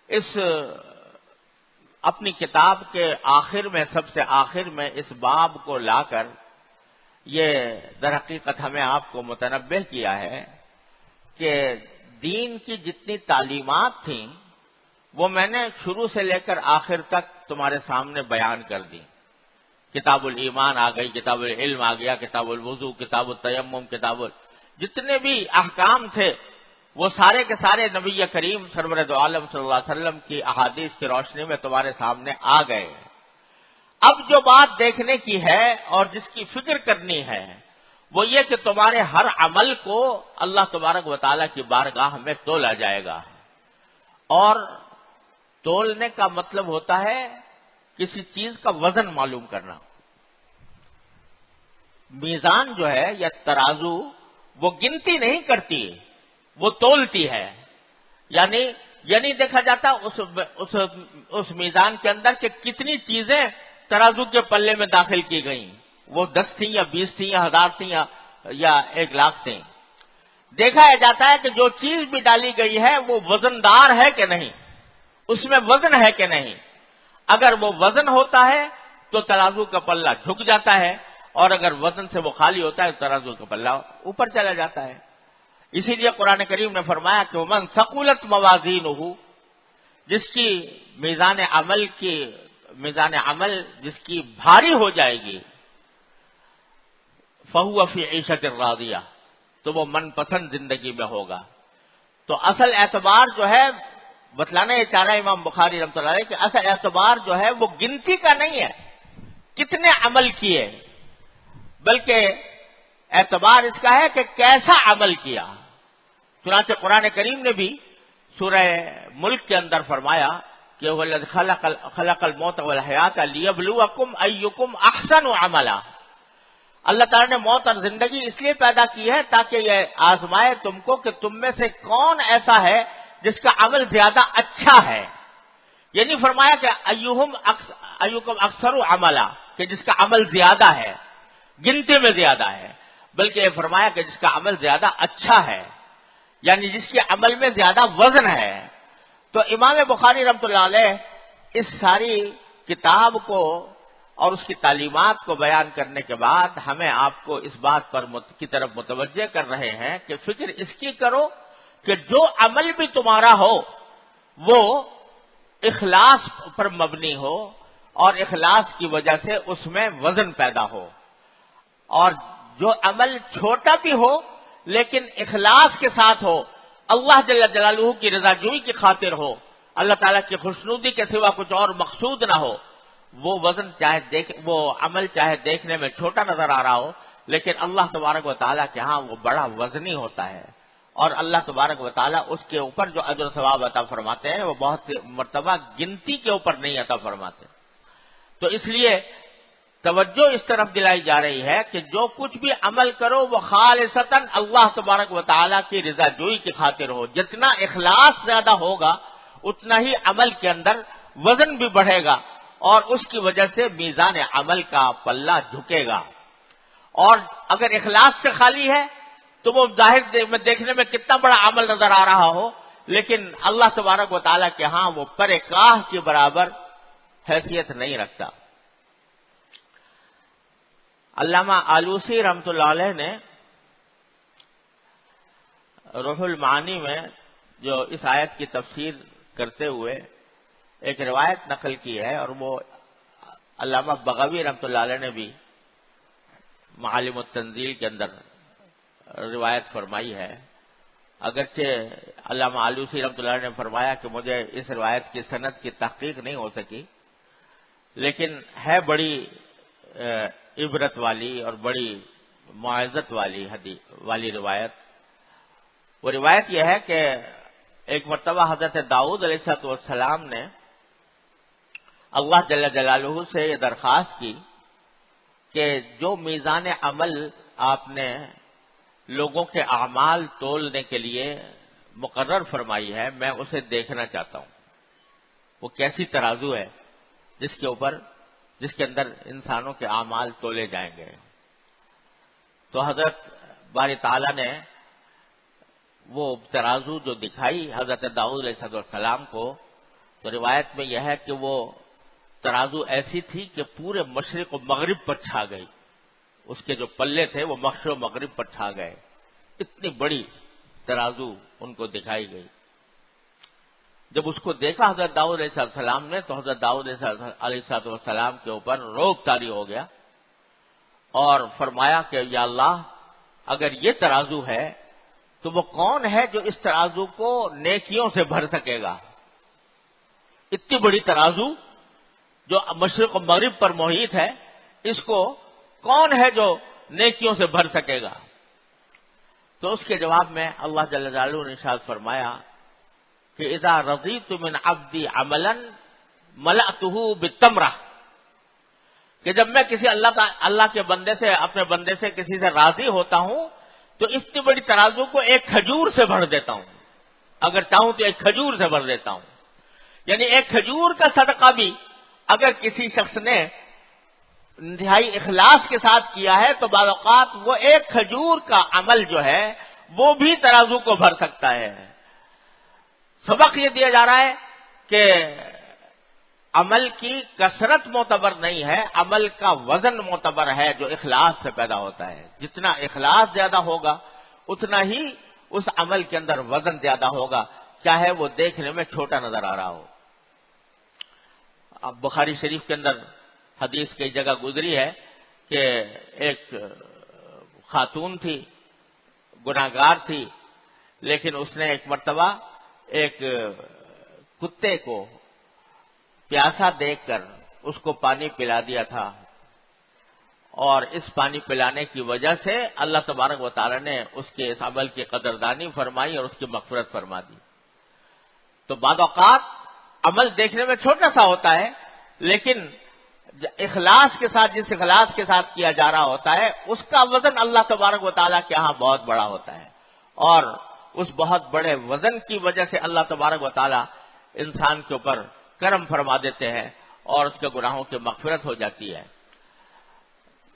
A: اس اپنی کتاب کے آخر میں، سب سے آخر میں اس باب کو لا کر یہ در حقیقت ہمیں آپ کو متنبہ کیا ہے کہ دین کی جتنی تعلیمات تھیں وہ میں نے شروع سے لے کر آخر تک تمہارے سامنے بیان کر دی۔ کتاب الایمان آ گئی، کتاب العلم آ گیا، کتاب الوضو، کتاب التیمم، جتنے بھی احکام تھے وہ سارے کے سارے نبی کریم سرور دو عالم صلی اللہ علیہ وسلم کی احادیث کی روشنی میں تمہارے سامنے آ گئے۔ اب جو بات دیکھنے کی ہے اور جس کی فکر کرنی ہے وہ یہ کہ تمہارے ہر عمل کو اللہ تبارک و تعالیٰ کی بارگاہ میں تولا جائے گا، اور تولنے کا مطلب ہوتا ہے کسی چیز کا وزن معلوم کرنا۔ میزان جو ہے یا ترازو وہ گنتی نہیں کرتی، وہ تولتی ہے۔ یعنی یہ نہیں دیکھا جاتا اس میزان کے اندر کہ کتنی چیزیں ترازو کے پلے میں داخل کی گئیں، وہ 10 تھیں یا 20 تھیں یا 1000 تھیں یا 1,00,000 تھیں۔ دیکھا جاتا ہے کہ جو چیز بھی ڈالی گئی ہے وہ وزندار ہے کہ نہیں، اس میں وزن ہے کہ نہیں۔ اگر وہ وزن ہوتا ہے تو ترازو کا پلہ جھک جاتا ہے، اور اگر وزن سے وہ خالی ہوتا ہے تو ترازو کا پلہ اوپر چلا جاتا ہے۔ اسی لیے قرآن کریم نے فرمایا کہ من ثقلت موازینہ، جس کی میزان عمل جس کی بھاری ہو جائے گی، فہو فی عیشۃ راضیہ، تو وہ من پسند زندگی میں ہوگا۔ تو اصل اعتبار جو ہے بتلانا یہ چاہ رہا ہے امام بخاری رحمۃ اللہ علیہ کہ اصل اعتبار جو ہے وہ گنتی کا نہیں ہے کتنے عمل کیے، بلکہ اعتبار اس کا ہے کہ کیسا عمل کیا۔ چنانچہ قرآن کریم نے بھی سورہ ملک کے اندر فرمایا کہ وہ خلق الموت والحیات لیبلوکم ایکم احسن عملا، اللہ تعالیٰ نے موت اور زندگی اس لیے پیدا کی ہے تاکہ یہ آزمائے تم کو کہ تم میں سے کون ایسا ہے جس کا عمل زیادہ اچھا ہے۔ یہ نہیں فرمایا کہ ایکم اکثر عملا، کہ جس کا عمل زیادہ ہے، گنتی میں زیادہ ہے، بلکہ یہ فرمایا کہ جس کا عمل زیادہ اچھا ہے، یعنی جس کے عمل میں زیادہ وزن ہے۔ تو امام بخاری رحمۃ اللہ علیہ اس ساری کتاب کو اور اس کی تعلیمات کو بیان کرنے کے بعد ہمیں آپ کو اس بات پر کی طرف متوجہ کر رہے ہیں کہ فکر اس کی کرو کہ جو عمل بھی تمہارا ہو وہ اخلاص پر مبنی ہو، اور اخلاص کی وجہ سے اس میں وزن پیدا ہو، اور جو عمل چھوٹا بھی ہو لیکن اخلاص کے ساتھ ہو، اللہ جل جلالہ کی رضا جوئی کی خاطر ہو، اللہ تعالیٰ کی خوشنودی کے سوا کچھ اور مقصود نہ ہو، وہ عمل چاہے دیکھنے میں چھوٹا نظر آ رہا ہو لیکن اللہ تبارک و تعالیٰ کے ہاں وہ بڑا وزنی ہوتا ہے، اور اللہ تبارک و تعالیٰ اس کے اوپر جو اجر و ثواب عطا فرماتے ہیں وہ بہت مرتبہ گنتی کے اوپر نہیں عطا فرماتے۔ تو اس لیے توجہ اس طرف دلائی جا رہی ہے کہ جو کچھ بھی عمل کرو وہ خالصتاً اللہ تبارک و تعالیٰ کی رضا جوئی کی خاطر ہو۔ جتنا اخلاص زیادہ ہوگا اتنا ہی عمل کے اندر وزن بھی بڑھے گا، اور اس کی وجہ سے میزان عمل کا پلہ جھکے گا۔ اور اگر اخلاص سے خالی ہے تو وہ ظاہر میں دیکھنے میں کتنا بڑا عمل نظر آ رہا ہو، لیکن اللہ تبارک و تعالیٰ کے ہاں وہ پر کاہ کے برابر حیثیت نہیں رکھتا۔ علامہ آلوسی رحمۃ اللہ علیہ نے روح المعانی میں جو اس آیت کی تفسیر کرتے ہوئے ایک روایت نقل کی ہے، اور وہ علامہ بغوی رحمۃ اللہ علیہ نے بھی معالم التنزیل کے اندر روایت فرمائی ہے۔ اگرچہ علامہ آلوسی رحمۃ اللہ علیہ نے فرمایا کہ مجھے اس روایت کی سند کی تحقیق نہیں ہو سکی، لیکن ہے بڑی عبرت والی اور بڑی معزت والی روایت۔ وہ روایت یہ ہے کہ ایک مرتبہ حضرت داؤد علیہ السلام نے اللہ جل جلالہ سے یہ درخواست کی کہ جو میزان عمل آپ نے لوگوں کے اعمال تولنے کے لیے مقرر فرمائی ہے، میں اسے دیکھنا چاہتا ہوں۔ وہ کیسی ترازو ہے جس کے اندر انسانوں کے اعمال تولے جائیں گے۔ تو حضرت باری تعالیٰ نے وہ ترازو جو دکھائی حضرت داؤد علیہ السلام کو، تو روایت میں یہ ہے کہ وہ ترازو ایسی تھی کہ پورے مشرق و مغرب پر چھا گئی، اس کے جو پلے تھے وہ مشرق و مغرب پر چھا گئے، اتنی بڑی ترازو ان کو دکھائی گئی۔ جب اس کو دیکھا حضرت داؤد علیہ السلام نے، تو حضرت داؤد علیہ السلام کے اوپر روب طاری ہو گیا اور فرمایا کہ یا اللہ، اگر یہ ترازو ہے تو وہ کون ہے جو اس ترازو کو نیکیوں سے بھر سکے گا؟ اتنی بڑی ترازو جو مشرق و مغرب پر محیط ہے، اس کو کون ہے جو نیکیوں سے بھر سکے گا؟ تو اس کے جواب میں اللہ جل جلالہ نے ارشاد فرمایا کہ اذا رضیت من عبدی عملا ملأتہ بالتمرہ، کہ جب میں کسی اللہ کے بندے سے، اپنے بندے سے کسی سے راضی ہوتا ہوں تو اتنی بڑی ترازو کو ایک کھجور سے بھر دیتا ہوں، اگر چاہوں تو ایک کھجور سے بھر دیتا ہوں۔ یعنی ایک کھجور کا صدقہ بھی اگر کسی شخص نے انتہائی اخلاص کے ساتھ کیا ہے تو بعض اوقات وہ ایک کھجور کا عمل جو ہے وہ بھی ترازو کو بھر سکتا ہے۔ سبق یہ دیا جا رہا ہے کہ عمل کی کثرت معتبر نہیں ہے، عمل کا وزن معتبر ہے جو اخلاص سے پیدا ہوتا ہے۔ جتنا اخلاص زیادہ ہوگا اتنا ہی اس عمل کے اندر وزن زیادہ ہوگا، چاہے وہ دیکھنے میں چھوٹا نظر آ رہا ہو۔ اب بخاری شریف کے اندر حدیث کئی جگہ گزری ہے کہ ایک خاتون تھی، گناہگار تھی، لیکن اس نے ایک مرتبہ ایک کتے کو پیاسا دیکھ کر اس کو پانی پلا دیا تھا، اور اس پانی پلانے کی وجہ سے اللہ تبارک و تعالی نے اس کے اس عمل کی قدردانی فرمائی اور اس کی مغفرت فرما دی۔ تو بعض اوقات عمل دیکھنے میں چھوٹا سا ہوتا ہے، لیکن اخلاص کے ساتھ، جس اخلاص کے ساتھ کیا جا رہا ہوتا ہے، اس کا وزن اللہ تبارک و تعالیٰ کے ہاں بہت بڑا ہوتا ہے، اور اس بہت بڑے وزن کی وجہ سے اللہ تبارک و تعالیٰ انسان کے اوپر کرم فرما دیتے ہیں اور اس کے گناہوں کی مغفرت ہو جاتی ہے۔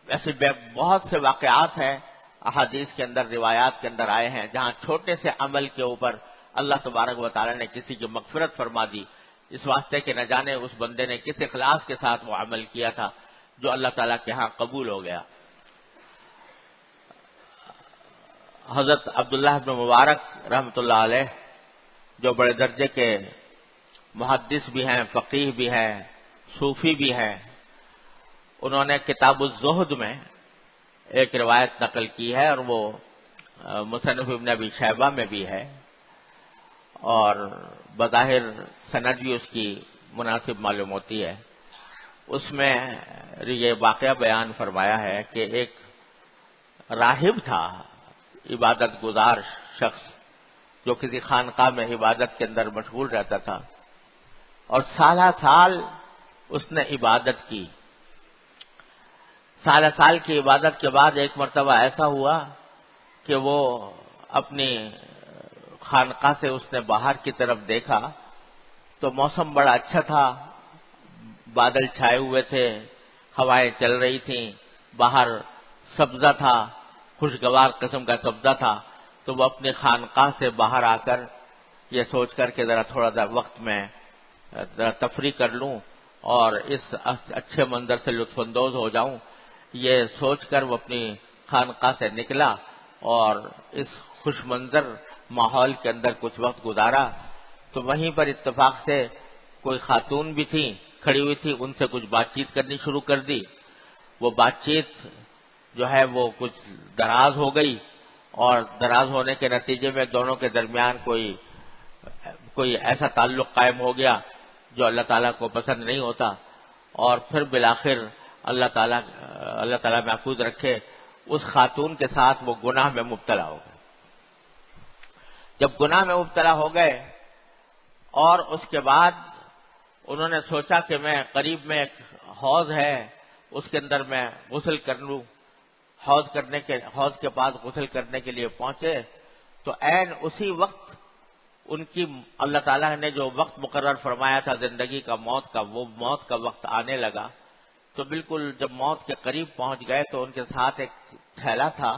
A: ایسے بہت سے واقعات ہیں احادیث کے اندر، روایات کے اندر آئے ہیں، جہاں چھوٹے سے عمل کے اوپر اللہ تبارک و تعالیٰ نے کسی کی مغفرت فرما دی، اس واسطے کہ نہ جانے اس بندے نے کس اخلاص کے ساتھ وہ عمل کیا تھا جو اللہ تعالیٰ کے ہاں قبول ہو گیا۔ حضرت عبداللہ بن مبارک رحمۃ اللہ علیہ، جو بڑے درجے کے محدث بھی ہیں، فقیہ بھی ہیں، صوفی بھی ہیں، انہوں نے کتاب الزہد میں ایک روایت نقل کی ہے، اور وہ مصنف ابن ابی شیبہ میں بھی ہے، اور بظاہر سند بھی اس کی مناسب معلوم ہوتی ہے۔ اس میں یہ واقعہ بیان فرمایا ہے کہ ایک راہب تھا، عبادت گزار شخص، جو کسی خانقاہ میں عبادت کے اندر مشغول رہتا تھا، اور سالہ سال اس نے عبادت کی۔ سالہ سال کی عبادت کے بعد ایک مرتبہ ایسا ہوا کہ وہ اپنی خانقاہ سے اس نے باہر کی طرف دیکھا تو موسم بڑا اچھا تھا، بادل چھائے ہوئے تھے، ہوائیں چل رہی تھیں، باہر سبزہ تھا، خوشگوار قسم کا سبزہ تھا، تو وہ اپنی خانقاہ سے باہر آ کر یہ سوچ کر کے ذرا تھوڑا سا وقت میں ذرا تفریح کر لوں اور اس اچھے منظر سے لطف اندوز ہو جاؤں، یہ سوچ کر وہ اپنی خانقاہ سے نکلا اور اس خوش منظر ماحول کے اندر کچھ وقت گزارا۔ تو وہیں پر اتفاق سے کوئی خاتون بھی تھی کھڑی ہوئی تھی، ان سے کچھ بات چیت کرنی شروع کر دی۔ وہ بات چیت جو ہے وہ کچھ دراز ہو گئی، اور دراز ہونے کے نتیجے میں دونوں کے درمیان کوئی ایسا تعلق قائم ہو گیا جو اللہ تعالیٰ کو پسند نہیں ہوتا، اور پھر بالآخر اللہ تعالیٰ محفوظ رکھے اس خاتون کے ساتھ وہ گناہ میں مبتلا ہو گئے۔ جب گناہ میں مبتلا ہو گئے اور اس کے بعد انہوں نے سوچا کہ میں قریب میں ایک حوض ہے، اس کے اندر میں غسل کر لوں، حوض کے پاس غسل کرنے کے لیے پہنچے تو عین اسی وقت ان کی اللہ تعالیٰ نے جو وقت مقرر فرمایا تھا زندگی کا، موت کا، وہ موت کا وقت آنے لگا۔ تو بالکل جب موت کے قریب پہنچ گئے تو ان کے ساتھ ایک تھیلا تھا،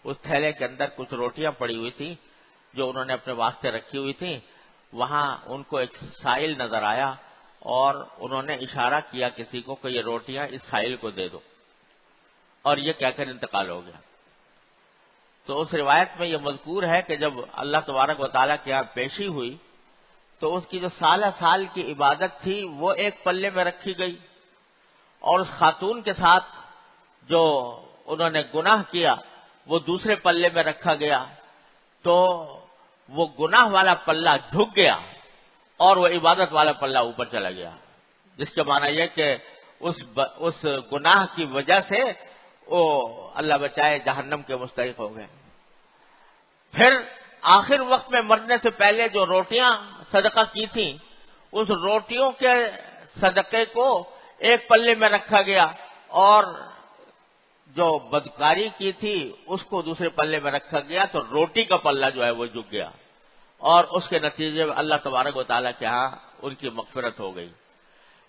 A: اس تھیلے کے اندر کچھ روٹیاں پڑی ہوئی تھیں جو انہوں نے اپنے واسطے رکھی ہوئی تھیں۔ وہاں ان کو ایک سائل نظر آیا اور انہوں نے اشارہ کیا کسی کو کہ یہ روٹیاں اس سائل کو دے دو، اور یہ کہہ کر انتقال ہو گیا۔ تو اس روایت میں یہ مذکور ہے کہ جب اللہ تبارک و تعالیٰ کے یہاں پیشی ہوئی تو اس کی جو سالہ سال کی عبادت تھی وہ ایک پلے میں رکھی گئی، اور اس خاتون کے ساتھ جو انہوں نے گناہ کیا وہ دوسرے پلے میں رکھا گیا۔ تو وہ گناہ والا پلہ جھک گیا اور وہ عبادت والا پلہ اوپر چلا گیا، جس کے معنی یہ کہ اس گناہ کی وجہ سے وہ اللہ بچائے جہنم کے مستحق ہو گئے۔ پھر آخر وقت میں مرنے سے پہلے جو روٹیاں صدقہ کی تھیں، اس روٹیوں کے صدقے کو ایک پلے میں رکھا گیا، اور جو بدکاری کی تھی اس کو دوسرے پلے میں رکھا گیا، تو روٹی کا پلہ جو ہے وہ جھک گیا، اور اس کے نتیجے میں اللہ تبارک و تعالیٰ کے ہاں ان کی مغفرت ہو گئی۔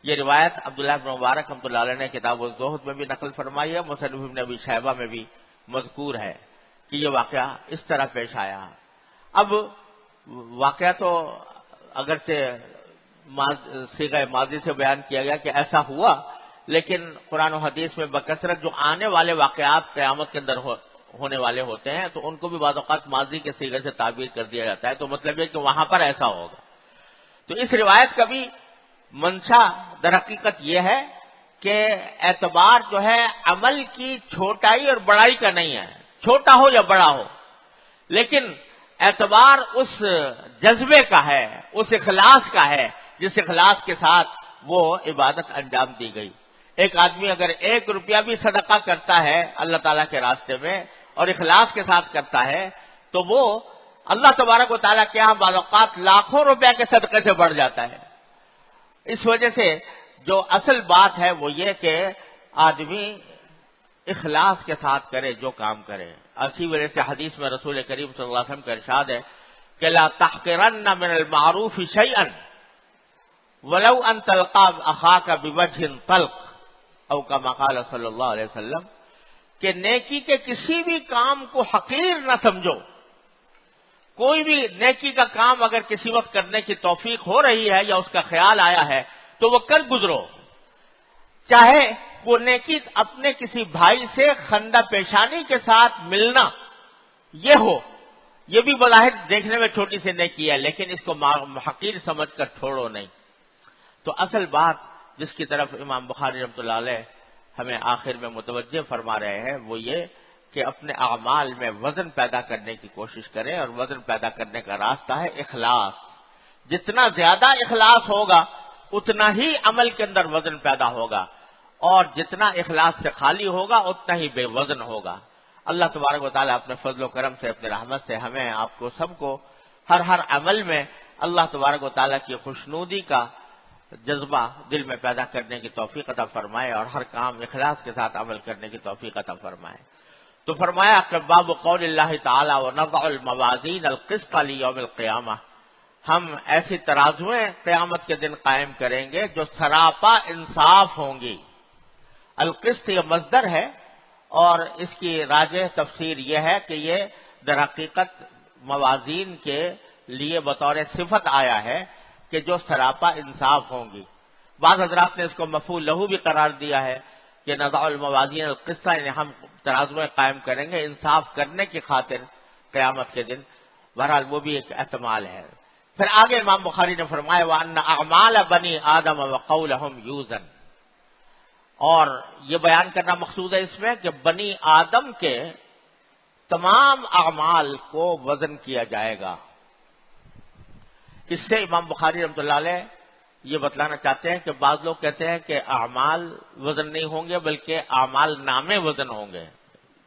A: یہ روایت عبداللہ بن مبارک رحمۃ اللہ علیہ نے کتاب الزہد میں بھی نقل فرمائی ہے، مصنف ابن ابی شیبہ میں بھی مذکور ہے کہ یہ واقعہ اس طرح پیش آیا۔ اب واقعہ تو اگرچہ صیغہ ماضی سے بیان کیا گیا کہ ایسا ہوا، لیکن قرآن و حدیث میں بکثرت جو آنے والے واقعات قیامت کے اندر ہونے والے ہوتے ہیں تو ان کو بھی بعض اوقات ماضی کے صیغے سے تعبیر کر دیا جاتا ہے، تو مطلب یہ کہ وہاں پر ایسا ہوگا۔ تو اس روایت کا بھی منشا در حقیقت یہ ہے کہ اعتبار جو ہے عمل کی چھوٹائی اور بڑائی کا نہیں ہے، چھوٹا ہو یا بڑا ہو، لیکن اعتبار اس جذبے کا ہے، اس اخلاص کا ہے جس اخلاص کے ساتھ وہ عبادت انجام دی گئی۔ ایک آدمی اگر 1 روپیہ بھی صدقہ کرتا ہے اللہ تعالیٰ کے راستے میں اور اخلاص کے ساتھ کرتا ہے تو وہ اللہ تبارک و تعالیٰ کے یہاں بعض اوقات لاکھوں روپے کے صدقے سے بڑھ جاتا ہے۔ اس وجہ سے جو اصل بات ہے وہ یہ کہ آدمی اخلاص کے ساتھ کرے جو کام کرے۔ اسی وجہ سے حدیث میں رسول کریم صلی اللہ علیہ وسلم کا ارشاد ہے کہ لا تحقرن من المعروف شیئا ولو ان تلقى اخاك بوجه طلق او كما قال صلی اللہ علیہ وسلم، کہ نیکی کے کسی بھی کام کو حقیر نہ سمجھو۔ کوئی بھی نیکی کا کام اگر کسی وقت کرنے کی توفیق ہو رہی ہے یا اس کا خیال آیا ہے تو وہ کر گزرو، چاہے وہ نیکی اپنے کسی بھائی سے خندہ پیشانی کے ساتھ ملنا یہ ہو، یہ بھی بظاہر دیکھنے میں چھوٹی سی نیکی ہے، لیکن اس کو حقیر سمجھ کر چھوڑو نہیں۔ تو اصل بات جس کی طرف امام بخاری رحمۃ اللہ علیہ ہمیں آخر میں متوجہ فرما رہے ہیں وہ یہ کہ اپنے اعمال میں وزن پیدا کرنے کی کوشش کریں، اور وزن پیدا کرنے کا راستہ ہے اخلاص۔ جتنا زیادہ اخلاص ہوگا اتنا ہی عمل کے اندر وزن پیدا ہوگا، اور جتنا اخلاص سے خالی ہوگا اتنا ہی بے وزن ہوگا۔ اللہ تبارک و تعالیٰ اپنے فضل و کرم سے، اپنے رحمت سے ہمیں آپ کو سب کو ہر عمل میں اللہ تبارک و تعالیٰ کی خوشنودی کا جذبہ دل میں پیدا کرنے کی توفیق عطا فرمائے، اور ہر کام اخلاص کے ساتھ عمل کرنے کی توفیق عطا فرمائے۔ تو فرمایا کہ باب قول اللہ تعالیٰ وَنَضَعُ الْمَوَازِينَ الْقِسْطَ لِيَوْمِ الْقِيَامَةِ، ہم ایسی ترازویں قیامت کے دن قائم کریں گے جو سراپا انصاف ہوں گی۔ القسط یہ مصدر ہے، اور اس کی راجح تفسیر یہ ہے کہ یہ در حقیقت موازین کے لیے بطور صفت آیا ہے کہ جو سراپا انصاف ہوں گی. بعض حضرات نے اس کو مفعول لہو بھی قرار دیا ہے کہ نضع الموازین القسط، یعنی ہم ترازویں قائم کریں گے انصاف کرنے کی خاطر قیامت کے دن. بہرحال وہ بھی ایک احتمال ہے. پھر آگے امام بخاری نے فرمایا وَأَنَّ أَعْمَالَ بَنِي آدَمَ وَقَوْلَهُمْ يُوزَنُ، اور یہ بیان کرنا مقصود ہے اس میں کہ بنی آدم کے تمام اعمال کو وزن کیا جائے گا. اس سے امام بخاری رحمۃ اللہ علیہ یہ بتلانا چاہتے ہیں کہ بعض لوگ کہتے ہیں کہ اعمال وزن نہیں ہوں گے بلکہ اعمال نامے وزن ہوں گے،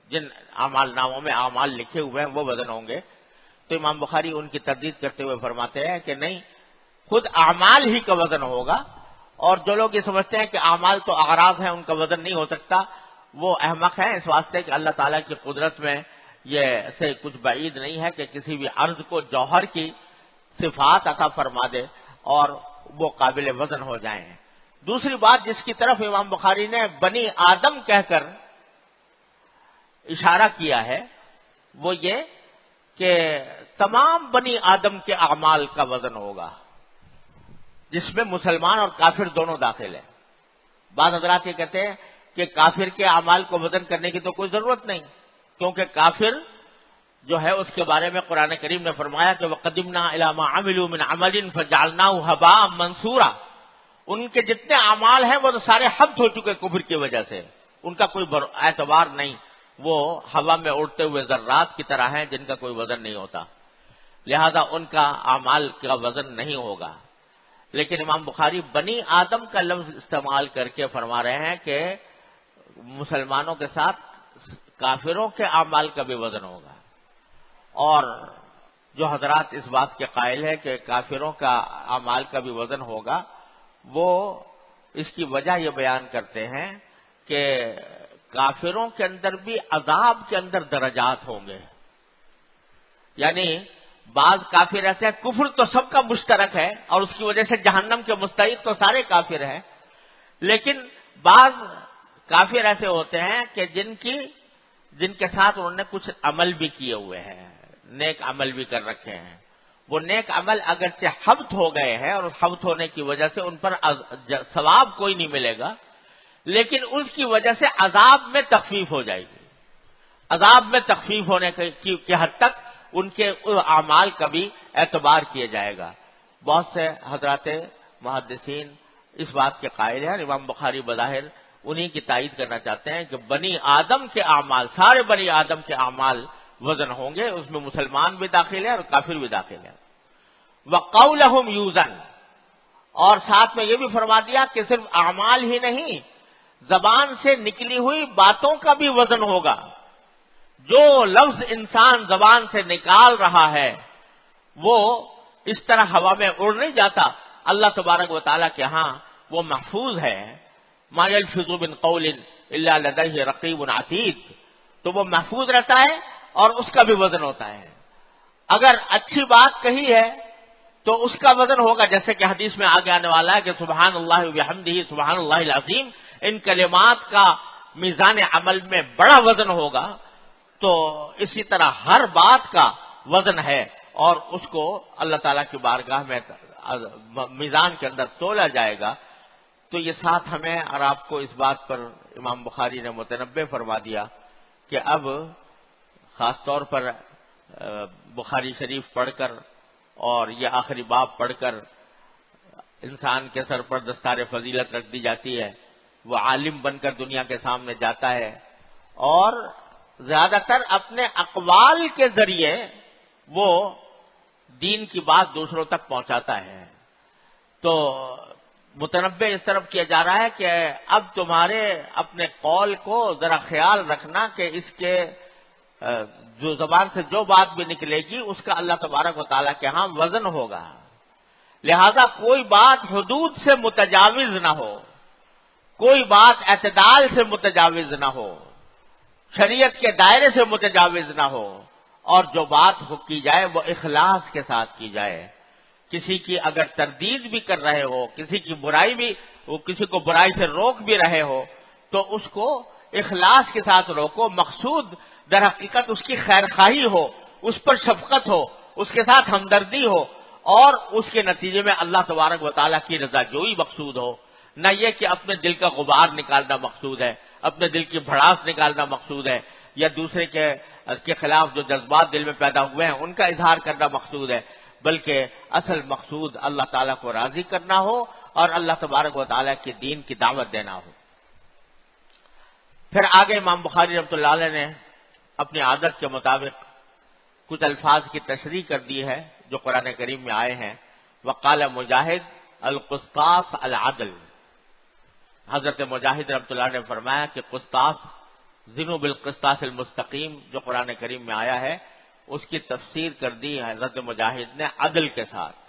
A: جن اعمال ناموں میں اعمال لکھے ہوئے ہیں وہ وزن ہوں گے. تو امام بخاری ان کی تردید کرتے ہوئے فرماتے ہیں کہ نہیں، خود اعمال ہی کا وزن ہوگا. اور جو لوگ یہ سمجھتے ہیں کہ اعمال تو اغراض ہیں ان کا وزن نہیں ہو سکتا، وہ احمق ہیں، اس واسطے کہ اللہ تعالیٰ کی قدرت میں یہ سے کچھ بعید نہیں ہے کہ کسی بھی عرض کو جوہر کی صفات عطا فرما دے اور وہ قابل وزن ہو جائیں. دوسری بات جس کی طرف امام بخاری نے بنی آدم کہہ کر اشارہ کیا ہے وہ یہ کہ تمام بنی آدم کے اعمال کا وزن ہوگا، جس میں مسلمان اور کافر دونوں داخل ہیں. بعض حضرات یہ کہتے ہیں کہ کافر کے اعمال کو وزن کرنے کی تو کوئی ضرورت نہیں، کیونکہ کافر جو ہے اس کے بارے میں قرآن کریم نے فرمایا کہ وَقَدِمْنَا إِلَىٰ مَا عَمِلُوا مِنْ عَمَلٍ فَجَعَلْنَاهُ هَبَاءً مَنْثُورًا، ان کے جتنے اعمال ہیں وہ تو سارے حبس ہو چکے کفر کی وجہ سے، ان کا کوئی اعتبار نہیں، وہ ہوا میں اڑتے ہوئے ذرات کی طرح ہیں جن کا کوئی وزن نہیں ہوتا، لہذا ان کا اعمال کا وزن نہیں ہوگا. لیکن امام بخاری بنی آدم کا لفظ استعمال کر کے فرما رہے ہیں کہ مسلمانوں کے ساتھ کافروں کے اعمال کا بھی وزن ہوگا. اور جو حضرات اس بات کے قائل ہے کہ کافروں کا اعمال کا بھی وزن ہوگا، وہ اس کی وجہ یہ بیان کرتے ہیں کہ کافروں کے اندر بھی عذاب کے اندر درجات ہوں گے. یعنی بعض کافر ایسے ہیں، کفر تو سب کا مشترک ہے اور اس کی وجہ سے جہنم کے مستحق تو سارے کافر ہیں، لیکن بعض کافر ایسے ہوتے ہیں کہ جن کے ساتھ انہوں نے کچھ عمل بھی کیے ہوئے ہیں، نیک عمل بھی کر رکھے ہیں. وہ نیک عمل اگرچہ حبط ہو گئے ہیں اور اس حبط ہونے کی وجہ سے ان پر ثواب کوئی نہیں ملے گا، لیکن اس کی وجہ سے عذاب میں تخفیف ہو جائے گی. عذاب میں تخفیف ہونے کی حد تک ان کے اعمال کا بھی اعتبار کیا جائے گا. بہت سے حضرات محدثین اس بات کے قائل ہیں، امام بخاری بظاہر انہی کی تائید کرنا چاہتے ہیں کہ بنی آدم کے اعمال، سارے بنی آدم کے اعمال وزن ہوں گے، اس میں مسلمان بھی داخل ہیں اور کافر بھی داخل ہیں. وَقَوْلَهُمْ يُوزَنُ، اور ساتھ میں یہ بھی فرما دیا کہ صرف اعمال ہی نہیں، زبان سے نکلی ہوئی باتوں کا بھی وزن ہوگا. جو لفظ انسان زبان سے نکال رہا ہے وہ اس طرح ہوا میں اڑ نہیں جاتا، اللہ تبارک و تعالیٰ کے ہاں وہ محفوظ ہے. مَا يَلْفِظُ مِنْ قَوْلٍ إِلَّا لَدَيْهِ رَقِيبٌ عَتِيدٌ، تو وہ محفوظ رہتا ہے اور اس کا بھی وزن ہوتا ہے. اگر اچھی بات کہی ہے تو اس کا وزن ہوگا، جیسے کہ حدیث میں آگے آنے والا ہے کہ سبحان اللہ وبحمدہ سبحان اللہ العظیم، ان کلمات کا میزان عمل میں بڑا وزن ہوگا. تو اسی طرح ہر بات کا وزن ہے اور اس کو اللہ تعالیٰ کی بارگاہ میں میزان کے اندر تولا جائے گا. تو یہ ساتھ ہمیں اور آپ کو اس بات پر امام بخاری نے متنبہ فرما دیا کہ اب خاص طور پر بخاری شریف پڑھ کر اور یہ آخری باب پڑھ کر انسان کے سر پر دستار فضیلت رکھ دی جاتی ہے، وہ عالم بن کر دنیا کے سامنے جاتا ہے اور زیادہ تر اپنے اقوال کے ذریعے وہ دین کی بات دوسروں تک پہنچاتا ہے. تو متنبہ اس طرف کیا جا رہا ہے کہ اب تمہارے اپنے قول کو ذرا خیال رکھنا کہ اس کے جو زبان سے جو بات بھی نکلے گی اس کا اللہ تبارک و تعالیٰ کے ہاں وزن ہوگا. لہذا کوئی بات حدود سے متجاوز نہ ہو، کوئی بات اعتدال سے متجاوز نہ ہو، شریعت کے دائرے سے متجاوز نہ ہو، اور جو بات کی جائے وہ اخلاص کے ساتھ کی جائے. کسی کی اگر تردید بھی کر رہے ہو، کسی کی برائی بھی، وہ کسی کو برائی سے روک بھی رہے ہو تو اس کو اخلاص کے ساتھ روکو. مقصود در حقیقت اس کی خیر خواہی ہو، اس پر شفقت ہو اس کے ساتھ ہمدردی ہو اور اس کے نتیجے میں اللہ تبارک و تعالیٰ کی رضا جوئی مقصود ہو، نہ یہ کہ اپنے دل کا غبار نکالنا مقصود ہے، اپنے دل کی بھڑاس نکالنا مقصود ہے، یا دوسرے کے خلاف جو جذبات دل میں پیدا ہوئے ہیں ان کا اظہار کرنا مقصود ہے، بلکہ اصل مقصود اللہ تعالیٰ کو راضی کرنا ہو اور اللہ تبارک و تعالیٰ کے دین کی دعوت دینا ہو۔ پھر آگے امام بخاری رحمۃ اللہ علیہ نے اپنی عادت کے مطابق کچھ الفاظ کی تشریح کر دی ہے جو قرآن کریم میں آئے ہیں۔ وقال مجاہد القسطاس العدل، حضرت مجاہد رحمۃ اللہ نے فرمایا کہ قسطاس زنوا بالقسطاس المستقیم جو قرآن کریم میں آیا ہے اس کی تفسیر کر دی حضرت مجاہد نے عدل کے ساتھ،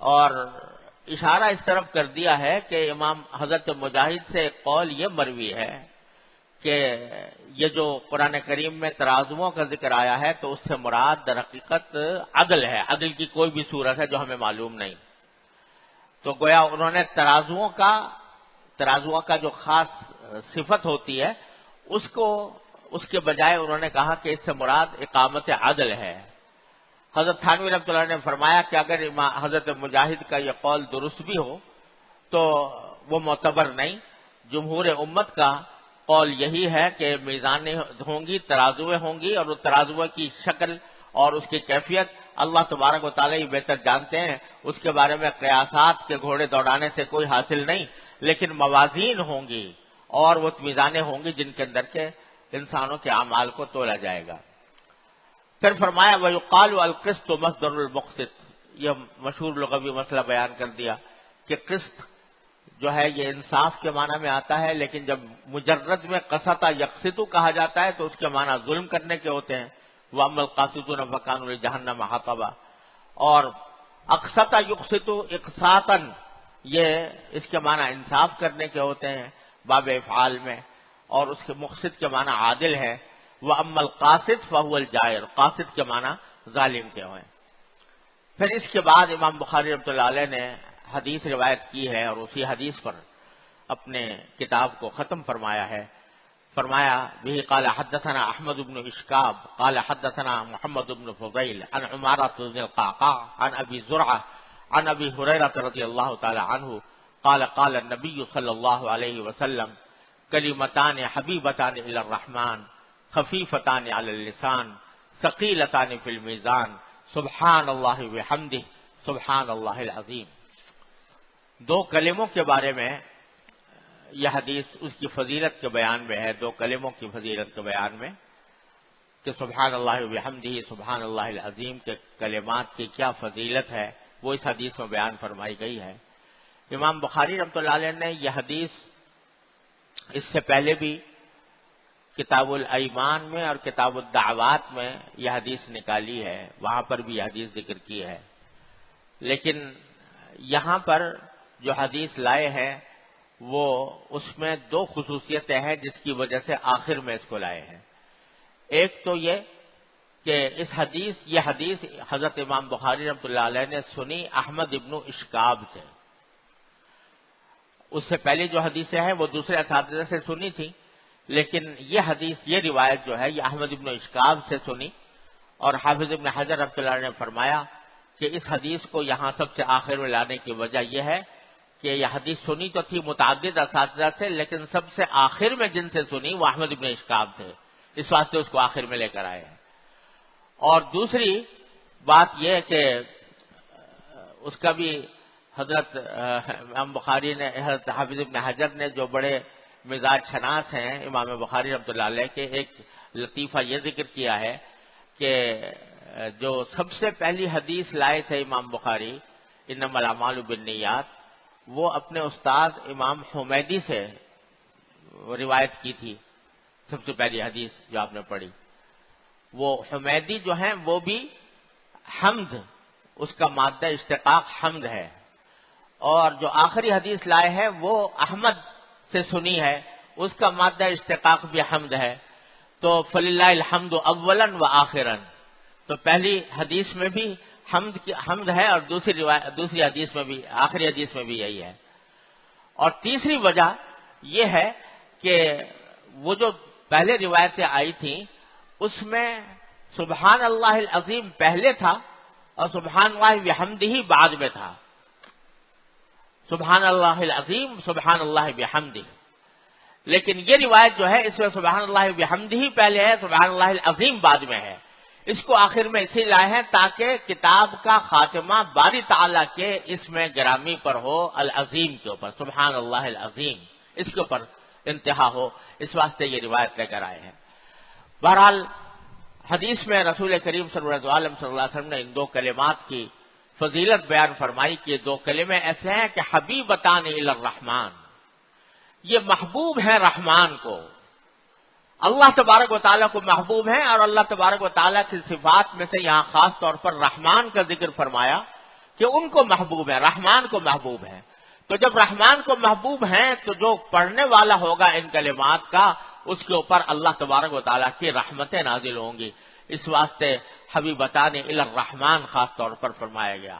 A: اور اشارہ اس طرف کر دیا ہے کہ امام حضرت مجاہد سے ایک قول یہ مروی ہے کہ یہ جو قرآن کریم میں ترازوؤں کا ذکر آیا ہے تو اس سے مراد در حقیقت عدل ہے، عدل کی کوئی بھی صورت ہے جو ہمیں معلوم نہیں۔ تو گویا انہوں نے ترازوؤں کا جو خاص صفت ہوتی ہے اس کے بجائے انہوں نے کہا کہ اس سے مراد اقامت عدل ہے۔ حضرت تھانوی رحمۃ اللہ نے فرمایا کہ اگر حضرت مجاہد کا یہ قول درست بھی ہو تو وہ معتبر نہیں، جمہور امت کا قول یہی ہے کہ میزانیں ہوں گی، ترازویں ہوں گی، اور وہ ترازویں کی شکل اور اس کی کیفیت اللہ تبارک و تعالیٰ ہی بہتر جانتے ہیں، اس کے بارے میں قیاسات کے گھوڑے دوڑانے سے کوئی حاصل نہیں، لیکن موازین ہوں گی اور وہ میزانیں ہوں گی جن کے اندر کے انسانوں کے اعمال کو تولا جائے گا۔ پھر فرمایا وَيُقَالُ الْقِسْطُ مَصْدَرُ الْمُقْسِطِ، یہ مشہور لغوی مسئلہ بیان کر دیا کہ قسط جو ہے یہ انصاف کے معنی میں آتا ہے، لیکن جب مجرد میں قسط یقسط کہا جاتا ہے تو اس کے معنی ظلم کرنے کے ہوتے ہیں۔ وَأَمَّا الْقَاسِطُونَ فَكَانُوا لِجَهَنَّمَ حَطَبًا، اور اقسط یقسط اقساطًا یہ اس کے معنی انصاف کرنے کے ہوتے ہیں باب افعال میں، اور اس کے مقسط کے معنی عادل ہے۔ وَأَمَّا الْقَاسِطُ فَهُوَ الْجَائِرُ، قاسط کے معنی ظالم کے ہوئے۔ پھر اس کے بعد امام بخاری رحمۃ اللہ علیہ نے حدیث روایت کی ہے اور اسی حدیث پر اپنے کتاب کو ختم فرمایا ہے۔ فرمایا به قال حدثنا احمد بن اشکاب قال حدثنا محمد بن فضیل عن عمارة بن القعقاع عن ابی زرعہ عن ابی ہریرہ رضی اللہ تعالی عنہ قال قال النبی صلی اللہ علیہ وسلم کلمتان حبیبتان الی الرحمن خفیفتان علی اللسان ثقیلتان فی المیزان سبحان اللہ وبحمدہ سبحان اللہ العظیم۔ دو کلموں کے بارے میں یہ حدیث اس کی فضیلت کے بیان میں ہے، دو کلموں کی فضیلت کے بیان میں کہ سبحان اللہ وبحمدہ سبحان اللہ العظیم کے کلمات کی کیا فضیلت ہے، وہ اس حدیث میں بیان فرمائی گئی ہے۔ امام بخاری رحمۃ اللہ علیہ نے یہ حدیث اس سے پہلے بھی کتاب الایمان میں اور کتاب الدعوات میں یہ حدیث نکالی ہے، وہاں پر بھی یہ حدیث ذکر کی ہے، لیکن یہاں پر جو حدیث لائے ہیں وہ اس میں دو خصوصیتیں ہیں جس کی وجہ سے آخر میں اس کو لائے ہیں۔ ایک تو یہ کہ یہ حدیث حضرت امام بخاری رحمۃ اللہ علیہ نے سنی احمد ابن اشکاب سے۔ اس سے پہلے جو حدیثیں ہیں وہ دوسرے اساتذہ سے سنی تھی، لیکن یہ حدیث، یہ روایت جو ہے یہ احمد ابن اشکاب سے سنی، اور حافظ ابن حجر رحمۃ اللہ علیہ نے فرمایا کہ اس حدیث کو یہاں سب سے آخر میں لانے کی وجہ یہ ہے کہ یہ حدیث سنی تو تھی متعدد اساتذہ سے، لیکن سب سے آخر میں جن سے سنی وہ احمد ابن اشکاب تھے، اس واسطے اس کو آخر میں لے کر آئے ہیں۔ اور دوسری بات یہ ہے کہ اس کا بھی حضرت امام بخاری نے، حضرت حافظ ابن حجر نے جو بڑے مزاج شناس ہیں امام بخاری رحمۃ اللہ علیہ کے، ایک لطیفہ یہ ذکر کیا ہے کہ جو سب سے پہلی حدیث لائے تھے امام بخاری انما الاعمال بالنیات، وہ اپنے استاد امام حمیدی سے روایت کی تھی۔ سب سے پہلی حدیث جو آپ نے پڑھی، وہ حمیدی جو ہیں وہ بھی حمد، اس کا مادہ اشتقاق حمد ہے، اور جو آخری حدیث لائے ہیں وہ احمد سے سنی ہے، اس کا مادہ اشتقاق بھی حمد ہے۔ تو فللہ الحمد اولا و آخرا، تو پہلی حدیث میں بھی حمد ہے اور دوسری حدیث میں بھی، آخری حدیث میں بھی یہی ہے۔ اور تیسری وجہ یہ ہے کہ وہ جو پہلے روایتیں آئی تھیں اس میں سبحان اللہ العظیم پہلے تھا اور سبحان اللہ بحمدہ بعد میں تھا. سبحان اللہ العظیم سبحان اللہ بحمدہ. لیکن یہ روایت جو ہے اس میں سبحان اللہ بحمدہ پہلے ہے, سبحان اللہ العظیم بعد میں ہے. اس کو آخر میں اسی لائے ہیں تاکہ کتاب کا خاتمہ باری تعالیٰ کے اس میں گرامی پر ہو, العظیم کے اوپر, سبحان اللہ العظیم اس کے اوپر انتہا ہو, اس واسطے یہ روایت لے کر آئے ہیں. بہرحال حدیث میں رسول کریم صلی اللہ علیہ وسلم نے ان دو کلمات کی فضیلت بیان فرمائی کہ دو کلمے ایسے ہیں کہ حبیبتان الی الرحمن, یہ محبوب ہیں رحمان کو. اللہ تبارک و تعالیٰ کو محبوب ہیں, اور اللہ تبارک و تعالیٰ کی صفات میں سے یہاں خاص طور پر رحمان کا ذکر فرمایا کہ ان کو محبوب ہے, رحمان کو محبوب ہے. تو جب رحمان کو محبوب ہیں تو جو پڑھنے والا ہوگا ان کلمات کا اس کے اوپر اللہ تبارک و تعالیٰ کی رحمتیں نازل ہوں گی. اس واسطے حبیبتان الی الرحمن خاص طور پر فرمایا گیا.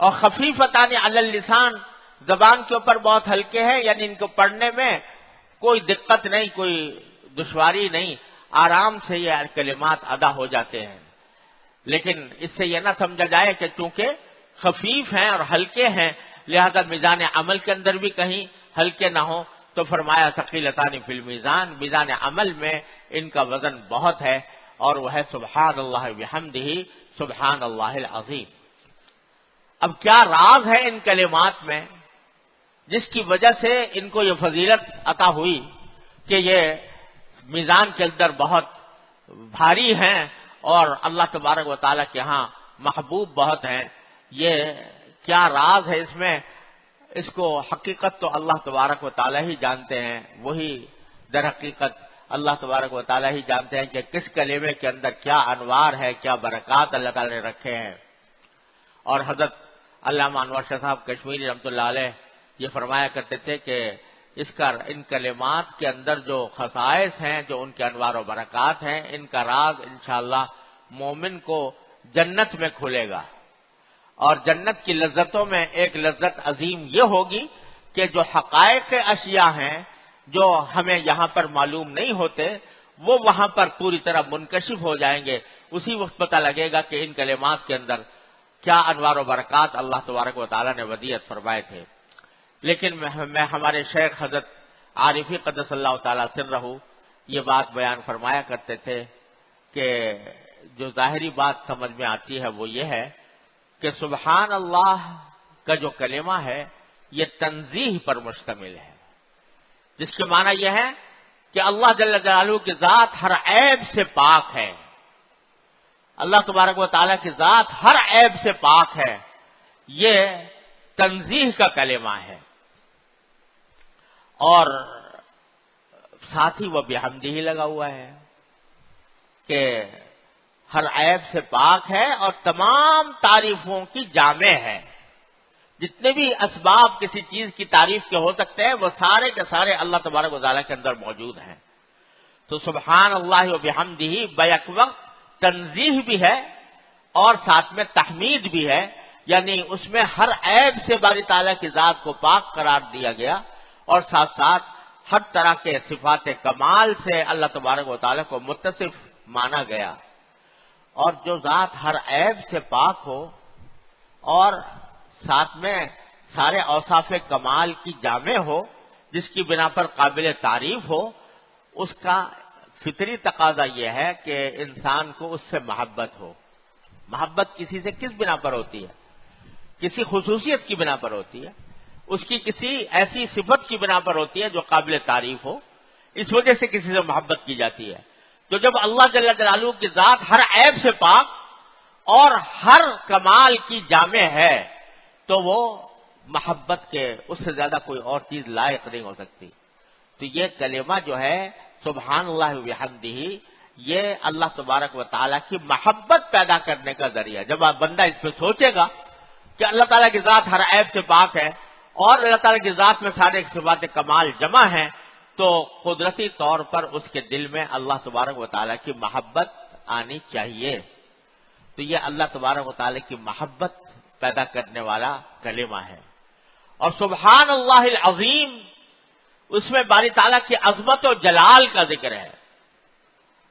A: اور خفیفتان علی اللسان, زبان کے اوپر بہت ہلکے ہیں, یعنی ان کو پڑھنے میں کوئی دقت نہیں, کوئی دشواری نہیں, آرام سے یہ کلمات ادا ہو جاتے ہیں. لیکن اس سے یہ نہ سمجھا جائے کہ چونکہ خفیف ہیں اور ہلکے ہیں لہذا میزان عمل کے اندر بھی کہیں ہلکے نہ ہوں, تو فرمایا ثقیلتان فی المیزان, میزان عمل میں ان کا وزن بہت ہے, اور وہ ہے سبحان اللہ بحمدہ سبحان اللہ العظیم. اب کیا راز ہے ان کلمات میں جس کی وجہ سے ان کو یہ فضیلت عطا ہوئی کہ یہ میزان کے اندر بہت بھاری ہیں اور اللہ تبارک و تعالیٰ کے ہاں محبوب بہت ہیں؟ یہ کیا راز ہے اس میں؟ اس کو حقیقت تو اللہ تبارک و تعالیٰ ہی جانتے ہیں. وہی در حقیقت اللہ تبارک و تعالیٰ ہی جانتے ہیں کہ کس کلمے کے اندر کیا انوار ہے, کیا برکات اللہ تعالیٰ نے رکھے ہیں. اور حضرت علامہ انور شاہ صاحب کشمیری رحمۃ اللہ علیہ یہ فرمایا کرتے تھے کہ ان کلمات کے اندر جو خصائص ہیں, جو ان کے انوار و برکات ہیں, ان کا راز انشاءاللہ مومن کو جنت میں کھلے گا. اور جنت کی لذتوں میں ایک لذت عظیم یہ ہوگی کہ جو حقائق اشیاء ہیں جو ہمیں یہاں پر معلوم نہیں ہوتے وہ وہاں پر پوری طرح منکشف ہو جائیں گے. اسی وقت پتہ لگے گا کہ ان کلمات کے اندر کیا انوار و برکات اللہ تبارک و تعالیٰ نے ودیعت فرمائے تھے. لیکن میں ہمارے شیخ حضرت عارفی قدس اللہ تعالیٰ سرہ یہ بات بیان فرمایا کرتے تھے کہ جو ظاہری بات سمجھ میں آتی ہے وہ یہ ہے کہ سبحان اللہ کا جو کلمہ ہے یہ تنزیہ پر مشتمل ہے, جس کے معنی یہ ہے کہ اللہ جل جلالہ کی ذات ہر عیب سے پاک ہے. اللہ تبارک و تعالیٰ کی ذات ہر عیب سے پاک ہے. یہ تنزیہ کا کلمہ ہے. اور ساتھ ہی وہ بحمدہ ہی لگا ہوا ہے کہ ہر عیب سے پاک ہے اور تمام تعریفوں کی جامع ہے. جتنے بھی اسباب کسی چیز کی تعریف کے ہو سکتے ہیں وہ سارے کے سارے اللہ تبارک و تعالیٰ کے اندر موجود ہیں. تو سبحان اللہ و بحمدہ بیک وقت تنزیہ بھی ہے اور ساتھ میں تحمید بھی ہے, یعنی اس میں ہر عیب سے باری تعالیٰ کی ذات کو پاک قرار دیا گیا اور ساتھ ساتھ ہر طرح کے صفات کمال سے اللہ تبارک و تعالیٰ کو متصف مانا گیا. اور جو ذات ہر عیب سے پاک ہو اور ساتھ میں سارے اوصاف کمال کی جامع ہو, جس کی بنا پر قابل تعریف ہو, اس کا فطری تقاضا یہ ہے کہ انسان کو اس سے محبت ہو. محبت کسی سے کس بنا پر ہوتی ہے؟ کسی خصوصیت کی بنا پر ہوتی ہے, اس کی کسی ایسی صفت کی بنا پر ہوتی ہے جو قابل تعریف ہو, اس وجہ سے کسی سے محبت کی جاتی ہے. تو جب اللہ جل جلالہ کی ذات ہر عیب سے پاک اور ہر کمال کی جامع ہے تو وہ محبت کے اس سے زیادہ کوئی اور چیز لائق نہیں ہو سکتی. تو یہ کلمہ جو ہے سبحان اللہ و بحمدہ یہ اللہ تبارک و تعالیٰ کی محبت پیدا کرنے کا ذریعہ. جب آپ بندہ اس پہ سوچے گا کہ اللہ تعالیٰ کی ذات ہر عیب سے پاک ہے اور اللہ تعالیٰ کی ذات میں سارے صفات کمال جمع ہیں, تو قدرتی طور پر اس کے دل میں اللہ تبارک و تعالیٰ کی محبت آنی چاہیے. تو یہ اللہ تبارک و تعالیٰ کی محبت پیدا کرنے والا کلمہ ہے. اور سبحان اللہ العظیم اس میں باری تعالیٰ کی عظمت و جلال کا ذکر ہے.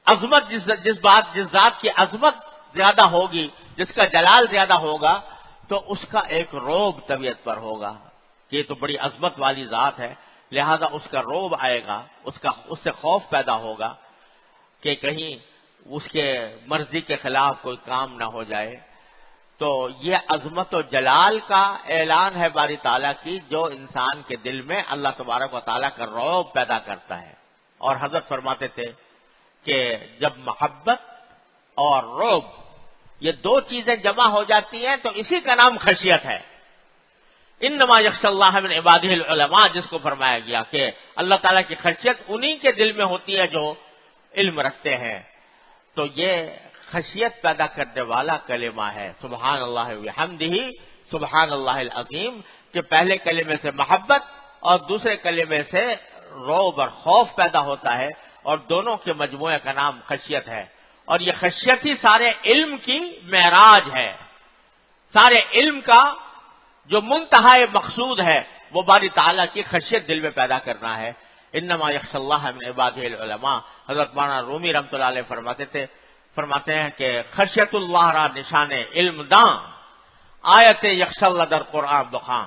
A: عظمت جس ذات کی عظمت زیادہ ہوگی، جس کا جلال زیادہ ہوگا، تو اس کا ایک روب طبیعت پر ہوگا کہ یہ تو بڑی عظمت والی ذات ہے، لہذا اس کا روب آئے گا، اس سے خوف پیدا ہوگا کہ کہیں اس کے مرضی کے خلاف کوئی کام نہ ہو جائے۔ تو یہ عظمت و جلال کا اعلان ہے باری تعالیٰ کی، جو انسان کے دل میں اللہ تبارک و تعالیٰ کا رعب پیدا کرتا ہے۔ اور حضرت فرماتے تھے کہ جب محبت اور رعب یہ دو چیزیں جمع ہو جاتی ہیں تو اسی کا نام خشیت ہے۔ انما یخشی اللہ من عبادہ العلماء، جس کو فرمایا گیا کہ اللہ تعالیٰ کی خشیت انہی کے دل میں ہوتی ہے جو علم رکھتے ہیں۔ تو یہ خشیت پیدا کرنے والا کلمہ ہے سبحان اللہ وبحمدہ سبحان اللہ العظیم، کہ پہلے کلمے سے محبت اور دوسرے کلمے سے رعب اور خوف پیدا ہوتا ہے، اور دونوں کے مجموعے کا نام خشیت ہے۔ اور یہ خشیت ہی سارے علم کی معراج ہے، سارے علم کا جو منتہا مقصود ہے وہ باری تعالیٰ کی خشیت دل میں پیدا کرنا ہے۔ انما یخشی اللہ من عبادہ العلماء، حضرت مولانا رومی رحمۃ اللہ علیہ فرماتے ہیں کہ خشیت اللہ را نشان علم داں، آیت یخشی اللہ در قرآن بخاں،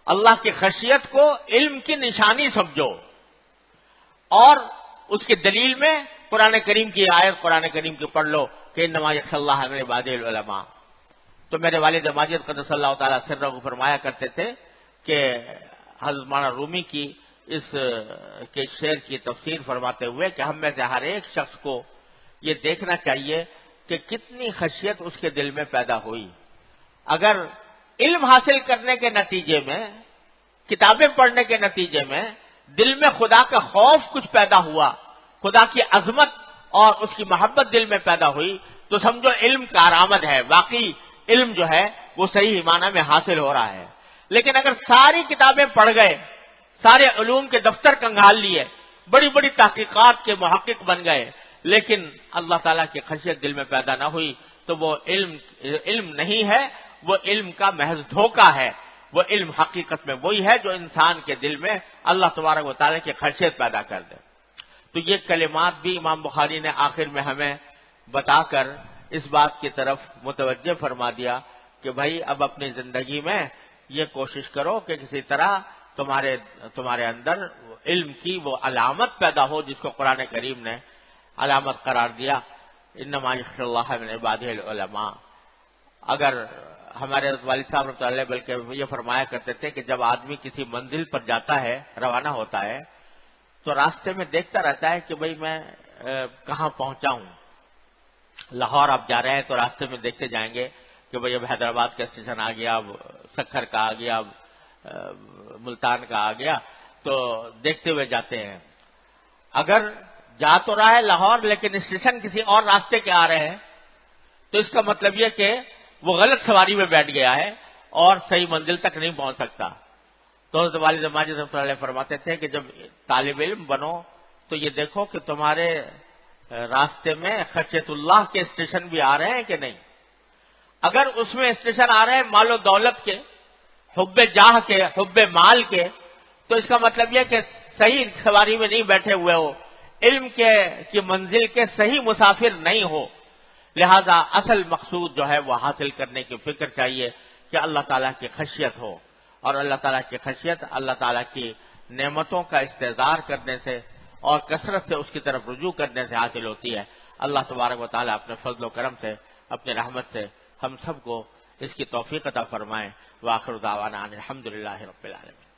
A: اللہ کی خشیت کو علم کی نشانی سمجھو، اور اس کی دلیل میں قرآن کریم کی آیت قرآن کریم کی پڑھ لو کہ انما یخشی اللہ من عبادہ العلماء۔ تو میرے والد ماجد قدس اللہ تعالیٰ سرہ کو فرمایا کرتے تھے کہ حضرت مولانا رومی کی اس کے شعر کی تفسیر فرماتے ہوئے کہ ہم میں سے ہر ایک شخص کو یہ دیکھنا چاہیے کہ کتنی خشیت اس کے دل میں پیدا ہوئی۔ اگر علم حاصل کرنے کے نتیجے میں، کتابیں پڑھنے کے نتیجے میں دل میں خدا کا خوف کچھ پیدا ہوا، خدا کی عظمت اور اس کی محبت دل میں پیدا ہوئی، تو سمجھو علم کارآمد ہے، واقعی علم جو ہے وہ صحیح معنی میں حاصل ہو رہا ہے۔ لیکن اگر ساری کتابیں پڑھ گئے، سارے علوم کے دفتر کنگال لیے، بڑی بڑی تحقیقات کے محقق بن گئے، لیکن اللہ تعالیٰ کی خشیت دل میں پیدا نہ ہوئی، تو وہ علم نہیں ہے، وہ علم کا محض دھوکہ ہے۔ وہ علم حقیقت میں وہی ہے جو انسان کے دل میں اللہ تبارک و تعالیٰ کی خشیت پیدا کر دے۔ تو یہ کلمات بھی امام بخاری نے آخر میں ہمیں بتا کر اس بات کی طرف متوجہ فرما دیا کہ بھائی اب اپنی زندگی میں یہ کوشش کرو کہ کسی طرح تمہارے اندر علم کی وہ علامت پیدا ہو جس کو قرآن کریم نے علامت قرار دیا، انما یخشی اللہ من عبادہ العلماء۔ اگر ہمارے والد صاحب رحمۃ اللہ علیہ بلکہ یہ فرمایا کرتے تھے کہ جب آدمی کسی منزل پر جاتا ہے، روانہ ہوتا ہے، تو راستے میں دیکھتا رہتا ہے کہ بھئی میں کہاں پہنچا ہوں۔ لاہور آپ جا رہے ہیں تو راستے میں دیکھتے جائیں گے کہ بھئی اب حیدرآباد کا اسٹیشن آ گیا، اب سکھر کا آ گیا، اب ملتان کا آ گیا، تو دیکھتے ہوئے جاتے ہیں۔ اگر جا تو رہا ہے لاہور لیکن اسٹیشن کسی اور راستے کے آ رہے ہیں، تو اس کا مطلب یہ کہ وہ غلط سواری میں بیٹھ گیا ہے اور صحیح منزل تک نہیں پہنچ سکتا۔ تو حضرت والد ماجد رحمۃ اللہ علیہ فرماتے تھے کہ جب طالب علم بنو تو یہ دیکھو کہ تمہارے راستے میں خشیت اللہ کے اسٹیشن بھی آ رہے ہیں کہ نہیں۔ اگر اس میں اسٹیشن آ رہے ہیں مال و دولت کے، حب جاہ کے، حب مال کے، تو اس کا مطلب یہ کہ صحیح سواری میں نہیں بیٹھے ہوئے ہو، علم کی منزل کے صحیح مسافر نہیں ہو۔ لہذا اصل مقصود جو ہے وہ حاصل کرنے کی فکر چاہیے کہ اللہ تعالیٰ کی خشیت ہو، اور اللہ تعالیٰ کی خشیت اللہ تعالیٰ کی نعمتوں کا استحضار کرنے سے اور کثرت سے اس کی طرف رجوع کرنے سے حاصل ہوتی ہے۔ اللہ تبارک و تعالیٰ اپنے فضل و کرم سے، اپنی رحمت سے ہم سب کو اس کی توفیق عطا فرمائے۔ وآخر دعوانا ان الحمد للہ رب العالمین۔